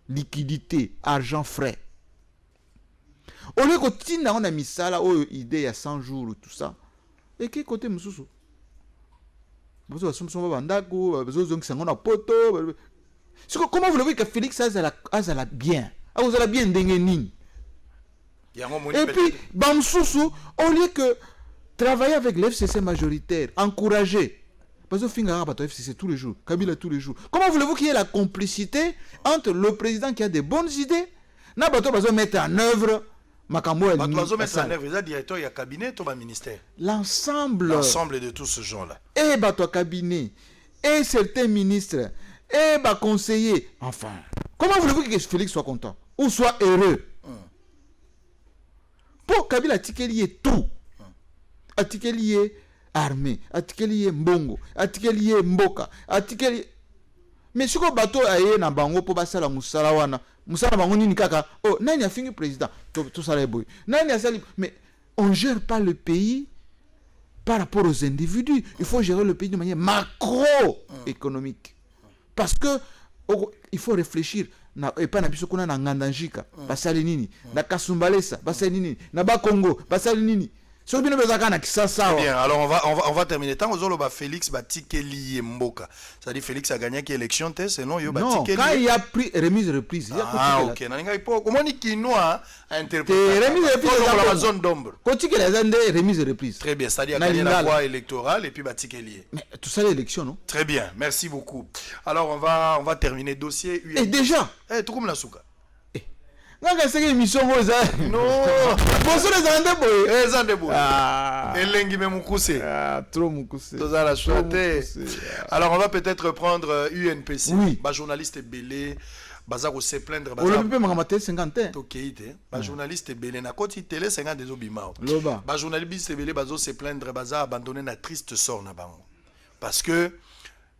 liquidité argent frais au lieu que tinda on a mis ça là oyo idée il y a 100 jours tout ça et qui côté mususu bazo basomso bandako bazo zongisa ngona poto comment voulez-vous que Félix azala bien azala bien ndenge nini et puis bamsusu au lieu que travailler avec l'FCC majoritaire encourager bazo finga bato FCC tous les jours Kabila tous les jours comment voulez-vous qu'il y ait la complicité entre le président qui a des bonnes idées na bato bazo mettre en œuvre makambo ya directeur ya cabinet to ba ministère l'ensemble de tout ce genre là et bato cabinet et certains ministres et ba conseillers enfin comment voulez-vous que Félix soit content ou soit heureux pour Kabila tikeli tout atikeli armée atikeli mbongo atikeli mboka atikeli mais siko bato aye na bango po basala musala wana musala bango nini kaka oh nani a fini président tout ça les boy nani a sali mais on gère pas le pays par rapport aux individus il faut gérer le pays de manière macroéconomique parce que il faut réfléchir na epa na biso kuna na ngandanjika basali nini na kasumbalesa basali nini na ba Congo basali nini. Bien, alors on va terminer. Tant que Félix Batikeli Mboka, c'est-à-dire Félix a gagné l'élection, sinon il non, quand il a pris remise reprise. Ah ok. Comment dit qu'il a interprété remise reprise dans la zone d'ombre. Quand il a remise reprise. Très bien, c'est-à-dire gagner la voie électorale et puis Batikeli. Mais tout ça l'élection, non? Très bien, merci beaucoup. Alors on va terminer dossier. Et déjà. Tout comme la souka. C'est une émission non bonsoir les andeboy elengi me mukuse trop mukuse tozala chouette. Alors on va peut-être prendre UNPC oui. Ba journaliste belé baza ko se plaindre baza on peut makamate 50 tokeite ba journaliste belé na koti télé 50 des obimao loba ba journaliste belé bazo se plaindre baza abandonner na triste sort na bango parce que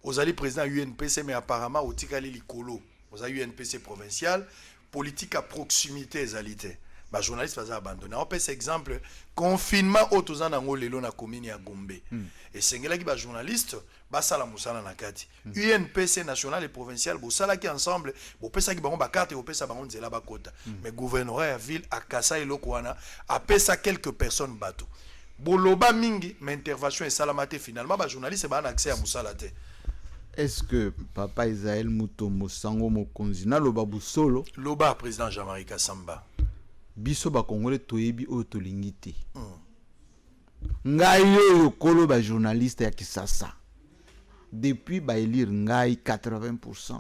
ozali président UNPC mais apparemment otikali likolo oza UNPC provincial politique à proximité ezalité ba journaliste va abandonner on peut cet exemple confinement autozan nango lelo na commune ya Gombe et sengela ki ba journaliste ba sala musala na kati UNPC national et provincial bo sala ki ensemble bo pesa ki bango ba carte bo pesa bango nzela ba kota mais gouvernorat ya ville akasa eloko wana apesa quelques personnes bateau boloba mingi mais intervention et salamate finalement ba journaliste ba na accès à musala te. Est-ce que Papa Isaël Mutombo Sango Mokonzi na loba busolo loba président Jean-Marie Kassamba biso ba Congolais toyebi oyo tolingi te ngai oyo kolo ba journaliste ya Kisasa depuis ba élire ngai 80%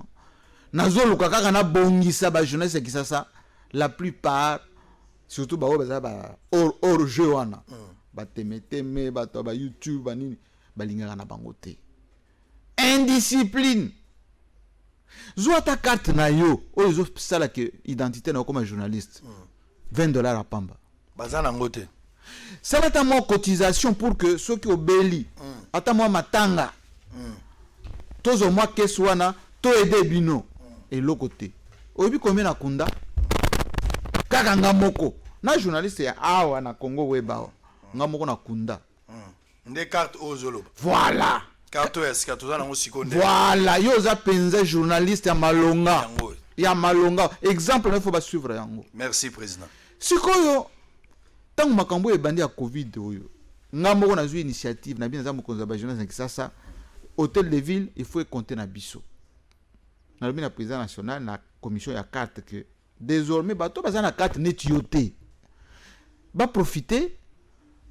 nazoluka kaka na bongisa ba journaliste ya Kisasa la plupart surtout ba oyo ba hors jeu wana ba temeteme ba to ba YouTube ba nini balingaka na bango te indiscipline zo ta carte na yo oyo zo sala que identité na comme journaliste $20 à pamba bazana ngote sala ta mo cotisation pour que ceux qui obéli ata mo matanga tozo moi keswana to aider bino et lokote obi combien na kunda kaka ngamoko na journaliste ya awa na Congo weba ngamoko na kunda nde carte ozolo voilà voilà yo za penza journaliste ya malonga exemple il faut ba suivre yango. Merci président. Sikoyo tangu makambo ebandi ya Covid oyo ngambo na zui initiative na bien za mokonza ba journaliste Kisasa hôtel de ville il faut compter na biso na le président national na commission ya carte que désormais bato baza na carte net yoté ba profiter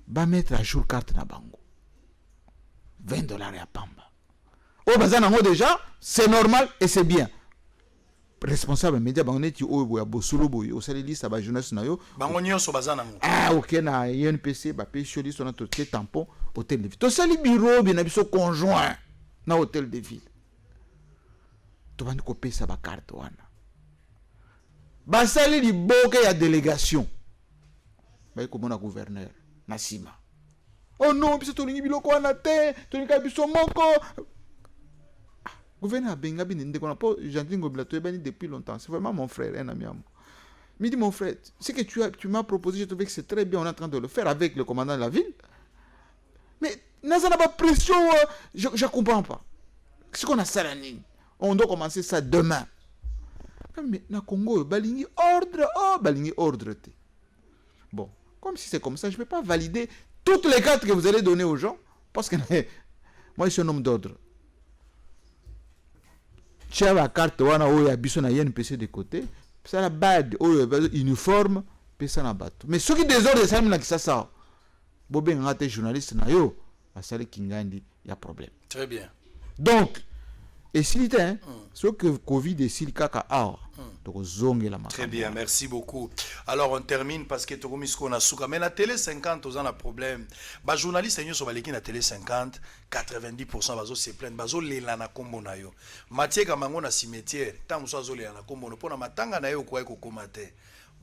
ba mettre à jour carte na bango $20 à pamba. Oh bazana ngo déjà c'est normal et c'est bien. Responsable média bangoneti o ya bosolo boy o sali liste ba journaliste na yo bango nyonso bazana ngo. Ah OK na UNPC ba pe liste on a tout tampon hôtel de ville. To sali bureau bi na biso conjoint na hôtel de ville. To bandi ko pesa ba carte wana. Ba sali liboke ya délégation. Ba ko mona gouverneur na sima. Oh non, biso tolingi biloko wana te, tolinga biso moko. Gouverneur Bengabi Ndekona, Jean-Claude Ngobila, tu es béni depuis longtemps. C'est vraiment mon frère, un ami à moi. Il me dit, mon frère, ce que tu m'as proposé, je trouvais que c'est très bien, on est en train de le faire avec le commandant de la ville. Mais, n'a pas pression, je ne comprends pas. Ce qu'on a ça la ligne, on doit commencer ça demain. Mais, na Congo, balingi ordre, balingi ordre. Bon, comme si c'est comme ça, je ne peux pas valider toutes les cartes que vous allez donner aux gens, parce que moi, je suis un homme d'ordre. Tu as la carte, tu as un PC de côté, c'est la bad, uniforme, c'est la bateau. Mais ceux qui désordent, c'est ça. Bobé, un journaliste, il y a problème. Très bien. Donc, et s'il était, ce que Covid est s'il caca, très bien, merci beaucoup. Alors on termine parce que tu as a souka. Mais la télé 50, on a un problème. Les journalistes, ils sont la télé 50, 90% se plaignent. Bazo lela na kombo na yo. Mathieu Kamango na cimetière, tant que zo lela na kombo no pona matanga na yo ko komate.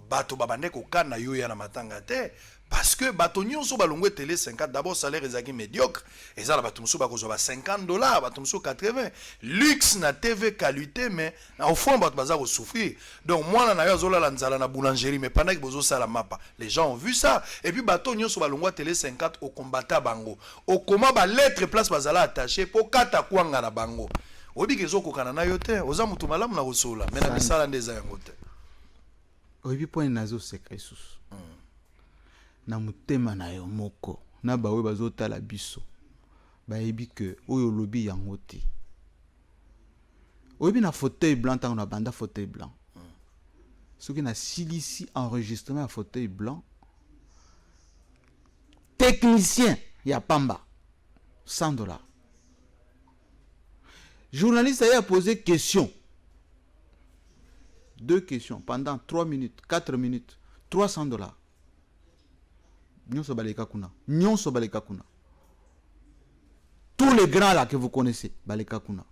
Bato babande ko kana yo ya na matanga te. Parce que bato nyonso balongwe télé 50, d'abord salaire ezaki médiocre, et ça la bato muso bako ba $50, bato muso 80. Luxe na TV qualité, mais au fond bato bazako souffrir. Donc moi na yo zola la nzala na boulangerie, mais pendant que bozo sala mapa, les gens ont vu ça. Et puis bato nyonso balongwa télé 50 au combattant bango. Au comment ba lettre place bazala attaché pour kata kwanga na bango. Obi kezo ko kana na yo te, oza mutu malamu na kosola, mais na misala ndeza yango te. Obi point nazo secret sous. Na mutema na yo moko na bawe bazotala biso bayebi que oyo lobi yango te oyebi na fauteuil blanc tant na banda fauteuil blanc ce qui na silici enregistrement à fauteuil blanc technicien ya pamba $100 journaliste a posé question 2 questions pendant 3 minutes 4 minutes $300 Nyon Sobaleka Kuna. Tous les grands là que vous connaissez, Baleka Kuna.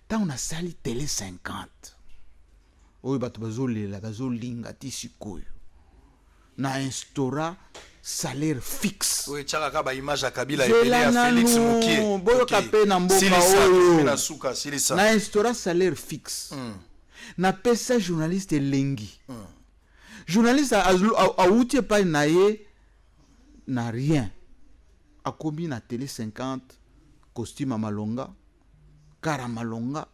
Tant on a sali télé 50. Oui, bazoli la bazolinga tisikoyo. Na instaura salaire fixe. Oui, tchaka ba image à Kabila et Félix Moukié. Boyo kapé na mboka silisa. Na instaura salaire fixe. Na pesa journaliste lengi. Journaliste a outil pas naie n'a rien. A commis na télé 50 costume à malonga, car à malonga,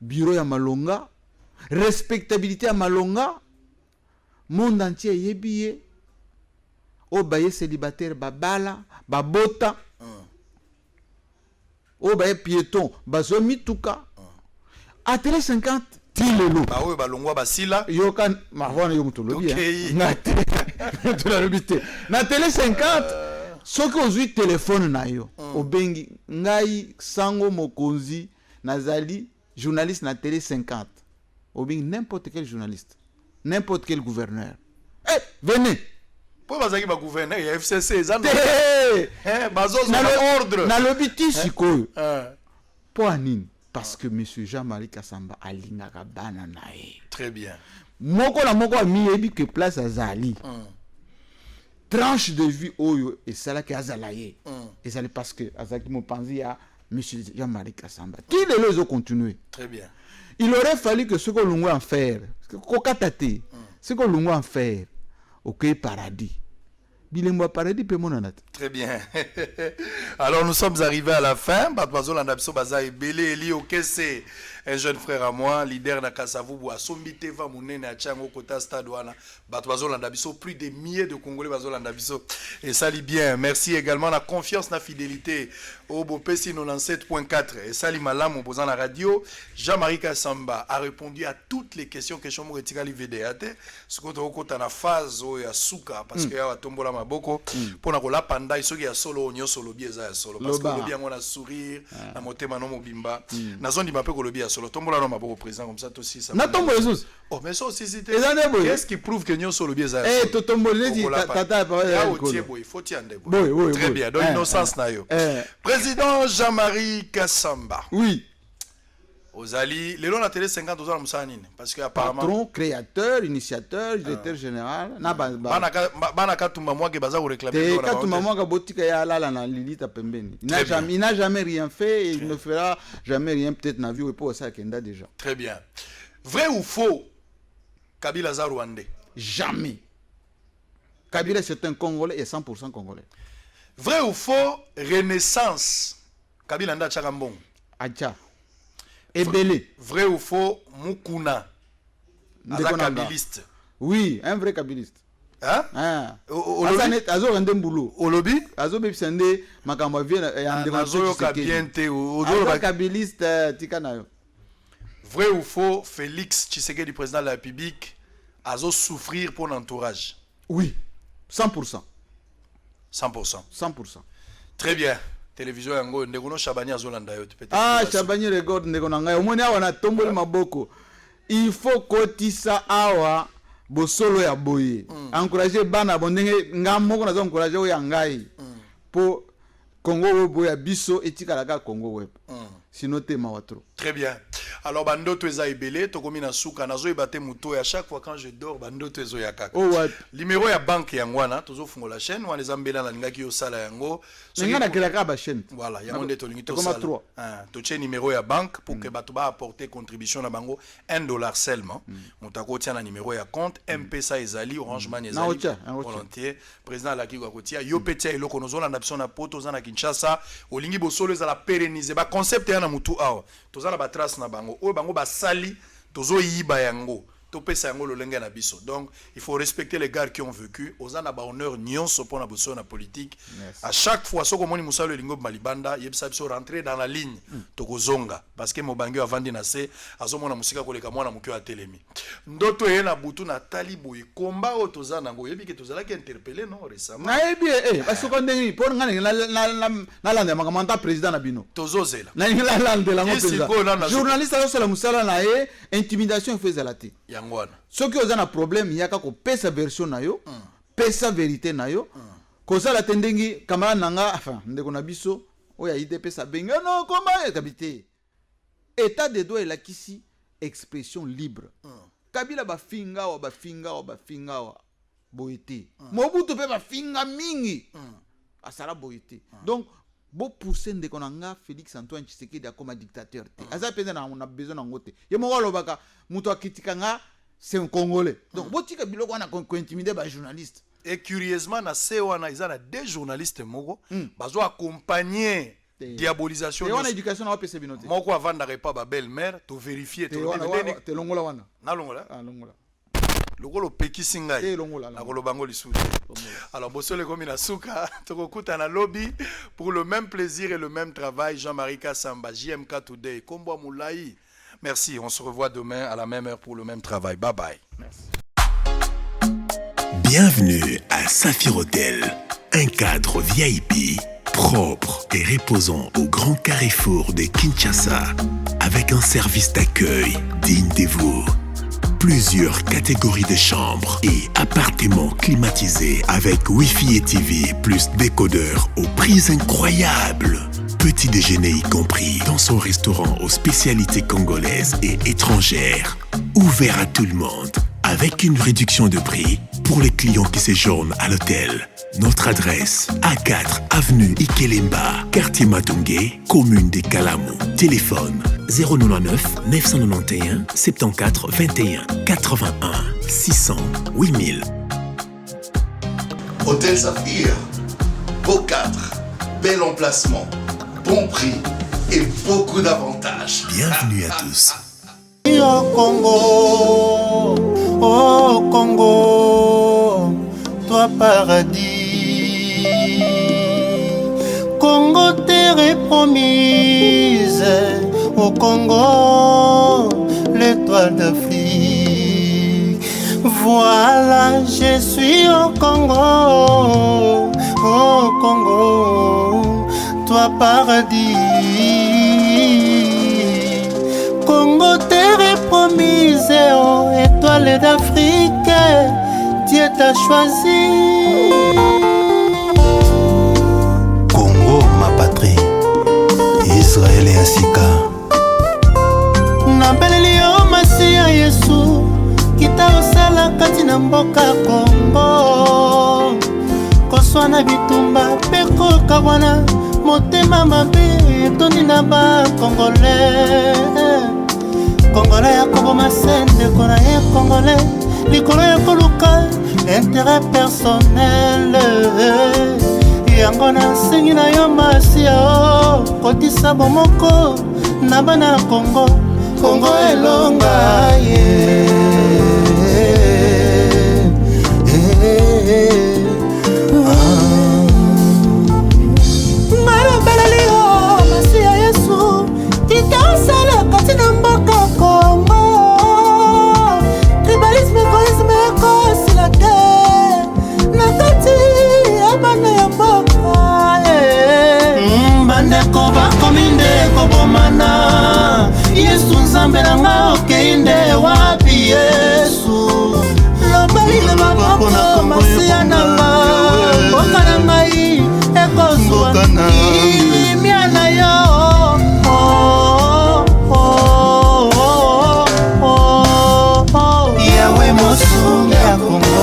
bureau à malonga, respectabilité à malonga, monde entier yebiye. O baye célibataire babala, babota. O baye piéton, bazomi tuka. À télé 50 Tilelo. Bah oui, bah l'ongwa basila. Yokan, marvana yo mutolobi. Ok. Na télé 50. Ce que vous avez téléphone na yo. Obengi ngai sango mokonzi nazali journaliste na télé 50. Obengi n'importe quel journaliste, n'importe quel gouverneur. Eh, venez. Pour bazaki ba gouverneur ya FCC zando. Bazo ordre. Na lobiti sikoyo. Pour anine. Parce que M. Jean-Marie Kassamba a l'ingaka bananae. Très bien. Moko la moko a mis que place à Zali. Tranche de vie oyo et ça là qui a zalaye. Et ça parce que Azaki Mopanzi a M. Jean-Marie Kassamba. Qui les ont continué. Très bien. Il aurait fallu que ce que l'on va en faire, ce que l'on va en faire, ok paradis. Très bien. Alors nous sommes arrivés à la fin. Un jeune frère à moi, leader de Kasavubu, a sombité va mounene à Tchango Kota Stadouana. Plus de milliers de Congolais Bazolandabiso. Et ça lit bien. Merci également la confiance, la fidélité au Bopesi 97.4. Et ça lit malam au Bozan la radio. Jean-Marie Kassamba a répondu à toutes les questions que je me retire l'IVDAT. Ce qu'on a la phase où il y a Souka, parce qu'il y a Tombola Maboko. Pour la panda, il y a solo, il y a solo, solo. Parce que le bien, on a sourire, la montée manon mobimba. Nazon dit ma peu que le bien solo. Tombola non maboko président comme ça aussi. Na tombo Jesus. Oh mais ça aussi c'était. Qu'est-ce qui prouve que nous solo bien ça? Eh to tombo le dit tata il faut tiendre. Très bien. Donc innocence na yo. Président Jean-Marie Kassamba. Oui. Ozali, les lois la télé 50 ans Moussanine parce que apparemment patron, créateur, initiateur, directeur général. Na banaka tumba moi que baza réclamer. Quand tu maman ka botika ya la na Lilita pembeni. Il n'a jamais rien fait et il ne fera jamais rien peut-être na vie ou pour ça Kenda déjà. Très bien. Vrai ou faux? Kabila za Rwandais. Jamais. Kabila c'est un Congolais et 100% Congolais. Vrai ou faux? Renaissance. Kabila nda Chakambong. Acha. Ebele. Vrai ou faux? Mukuna. Aza kabiliste. Oui, un vrai kabiliste. Hein? Ah. Olobi azo rende mbulu. Olobi azo bepsende makamba vient ya azo kabiente azo kabiliste tika nayo. Vrai ou faux? Félix Tshisekedi, président de la République, azo souffrir pour l'entourage. Oui. 100%. 100%. 100%. Très bien. Télévision yango ndekono Chabani azolanda yo peut-être. Ah, Chabani record ndekona ngai. Omoni awa na tomboli maboko. Il faut kotisa awa bosolo ya boye. Encourager bana bondenge ngamoko na zo encourager o ya ngai. Po Congo web ya biso etika la Congo web. Sinon te mawatro. Très bien. Alors bandoto eza ebele tokomi na suka nazo ebate muto à chaque fois quand je dors bandoto ezo ya kaka. Oh what? Numéro ya banque yangwana tozo fungola chaîne wana ezambela na lingaki yo sala yango. Ngana kelaka ba chaîne. Voilà, yango nde tolingi to sala. To che numéro ya banque pour que bato ba apporter contribution na bango $1 seulement. Mutako tia na numéro ya compte M-Pesa ezali Orange Money ezali. Volontiers président la kiko akotia yo petia eloko nozola na biso na poto za na Kinshasa olingi bosolo ezala pérenniser ba concept ya na mutu awa. Tozala ba trace na bango. Oyo bango basali tozo yiba yango topesa yango lolenge na biso. Donc il faut respecter les gars qui ont vécu ozana ba honneur nyonso pona boso na politique. À chaque fois soko moni musalo lingo malibanda yebisa biso rentrer dans la ligne tokozonga parce que mobangi avandi na se azomona musika koleka mwana mukyo a telemi ndoto ye na butu na talibo komba o tozana ngo yebi ke tozala ki interpeller non récemment na yebi parce que ndenge pour ngana na lande makamanta président na bino tozozela na lande la président journaliste a la musala na ye intimidation faisait la té yangwana soki oza na problème yaka ko pesa version na yo pesa vérité na yo kozala tendengi kamara nanga enfin ndeko na biso oya ide pesa benga non comment kabité état de droit la kisi expression libre kabila bafinga wa boité mobutu pe bafinga mingi asala boité donc bo pousser ndeko nanga Félix Antoine Tshisekedi akoma dictateur te aza penda na besoin na ngote ye mo walobaka muto akitika nga c'est un Congolais donc botika biloko wana ko intimider ba journaliste et curieusement na se wana izana des journalistes moko bazo accompagner diabolisation et on éducation na pese binote moko avanda pas ba belle-mère to vérifier to te longola wana na longola longola lokolo pekisi ngai na kolobango lisusu. Alors bosole komi na suka tokokuta na lobby pour le même plaisir et le même travail. Jean-Marie Kassamba, JMK Today, Kombo Moulaï. Merci, on se revoit demain à la même heure pour le même travail. Bye bye. Merci. Bienvenue à Saphir Hotel, un cadre VIP propre et reposant au grand carrefour de Kinshasa avec un service d'accueil digne de vous. Plusieurs catégories de chambres et appartements climatisés avec Wi-Fi et TV plus décodeur aux prix incroyables. Petit déjeuner y compris dans son restaurant aux spécialités congolaises et étrangères. Ouvert à tout le monde avec une réduction de prix pour les clients qui séjournent à l'hôtel. Notre adresse, A4 avenue Ikelemba, quartier Matungé, commune de Kalamu. Téléphone 099 991 74 21 81 600 8000. Hôtel Saphir, beau cadre, bel emplacement, bon prix et beaucoup d'avantages. Bienvenue à tous. Oh Congo, toi paradis, Congo terre promise, au Congo, l'étoile d'Afrique. Voilà, je suis au Congo, toi paradis, Congo terre promise, oh étoile d'Afrique, Dieu t'a choisi. Congo, ma patrie, Israël et Asika. na mboka Kongo koswana bitumba mpe kokabwana motema mabe etoni na bakongolais Congolais ya koboma sendeko na ye Congolais likolo ya koluka intérêt personnel yango nasengi na yo Masia kotisa bomoko na bana Kongo Kongo elonga ye bandeko bakomi nde kobomana Yesu nzambe na nga okeinde wapi Yesu lobalile maboko Masia nanga mboka na ngai ekozwa kimia na yo Yawe mosungi ya Kongo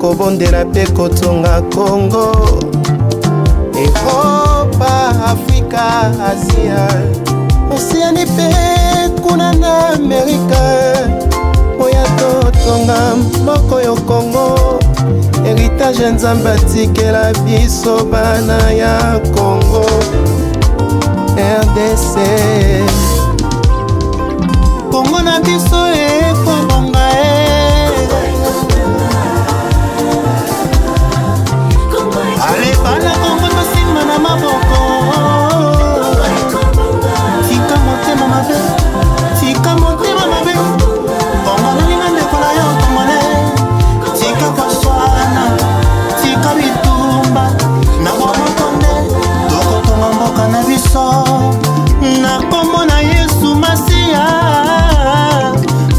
kobondela pe kotonga Kongo Europa, Afrika, Asia Oceanie pe kuna na Amerika Oya totonga mboko yo Kongo Héritage nzambe atikela biso bana ya Kongo RDC Kongo na biso ekobonga Ale bana Kongo tosima na maboko Tika motema mabe Tika motema mabe Kongo nalinga ndeko na yo Kongole Tika koswana Tika bitumba Na wamokonde Toko tonga mboka na biso Na kombo na Yesu Masia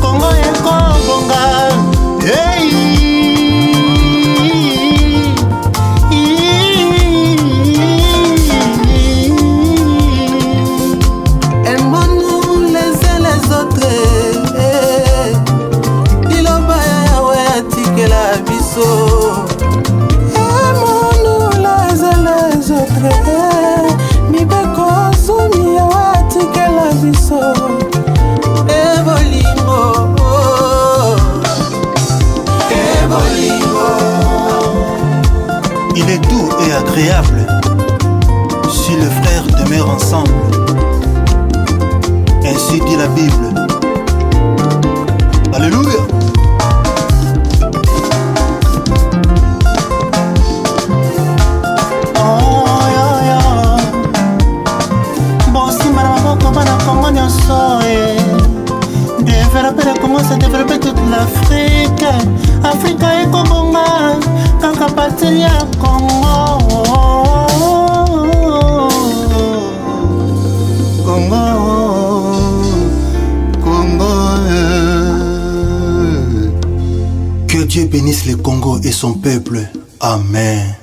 Kongo ekobonga Hey Il est doux et agréable si les frères demeurent ensemble. Ainsi dit la Bible. Alléluia. Développer toute l'Afrique Afrique et Kobonga Kaka partie ya Congo Que Dieu bénisse le Congo et son peuple. Amen.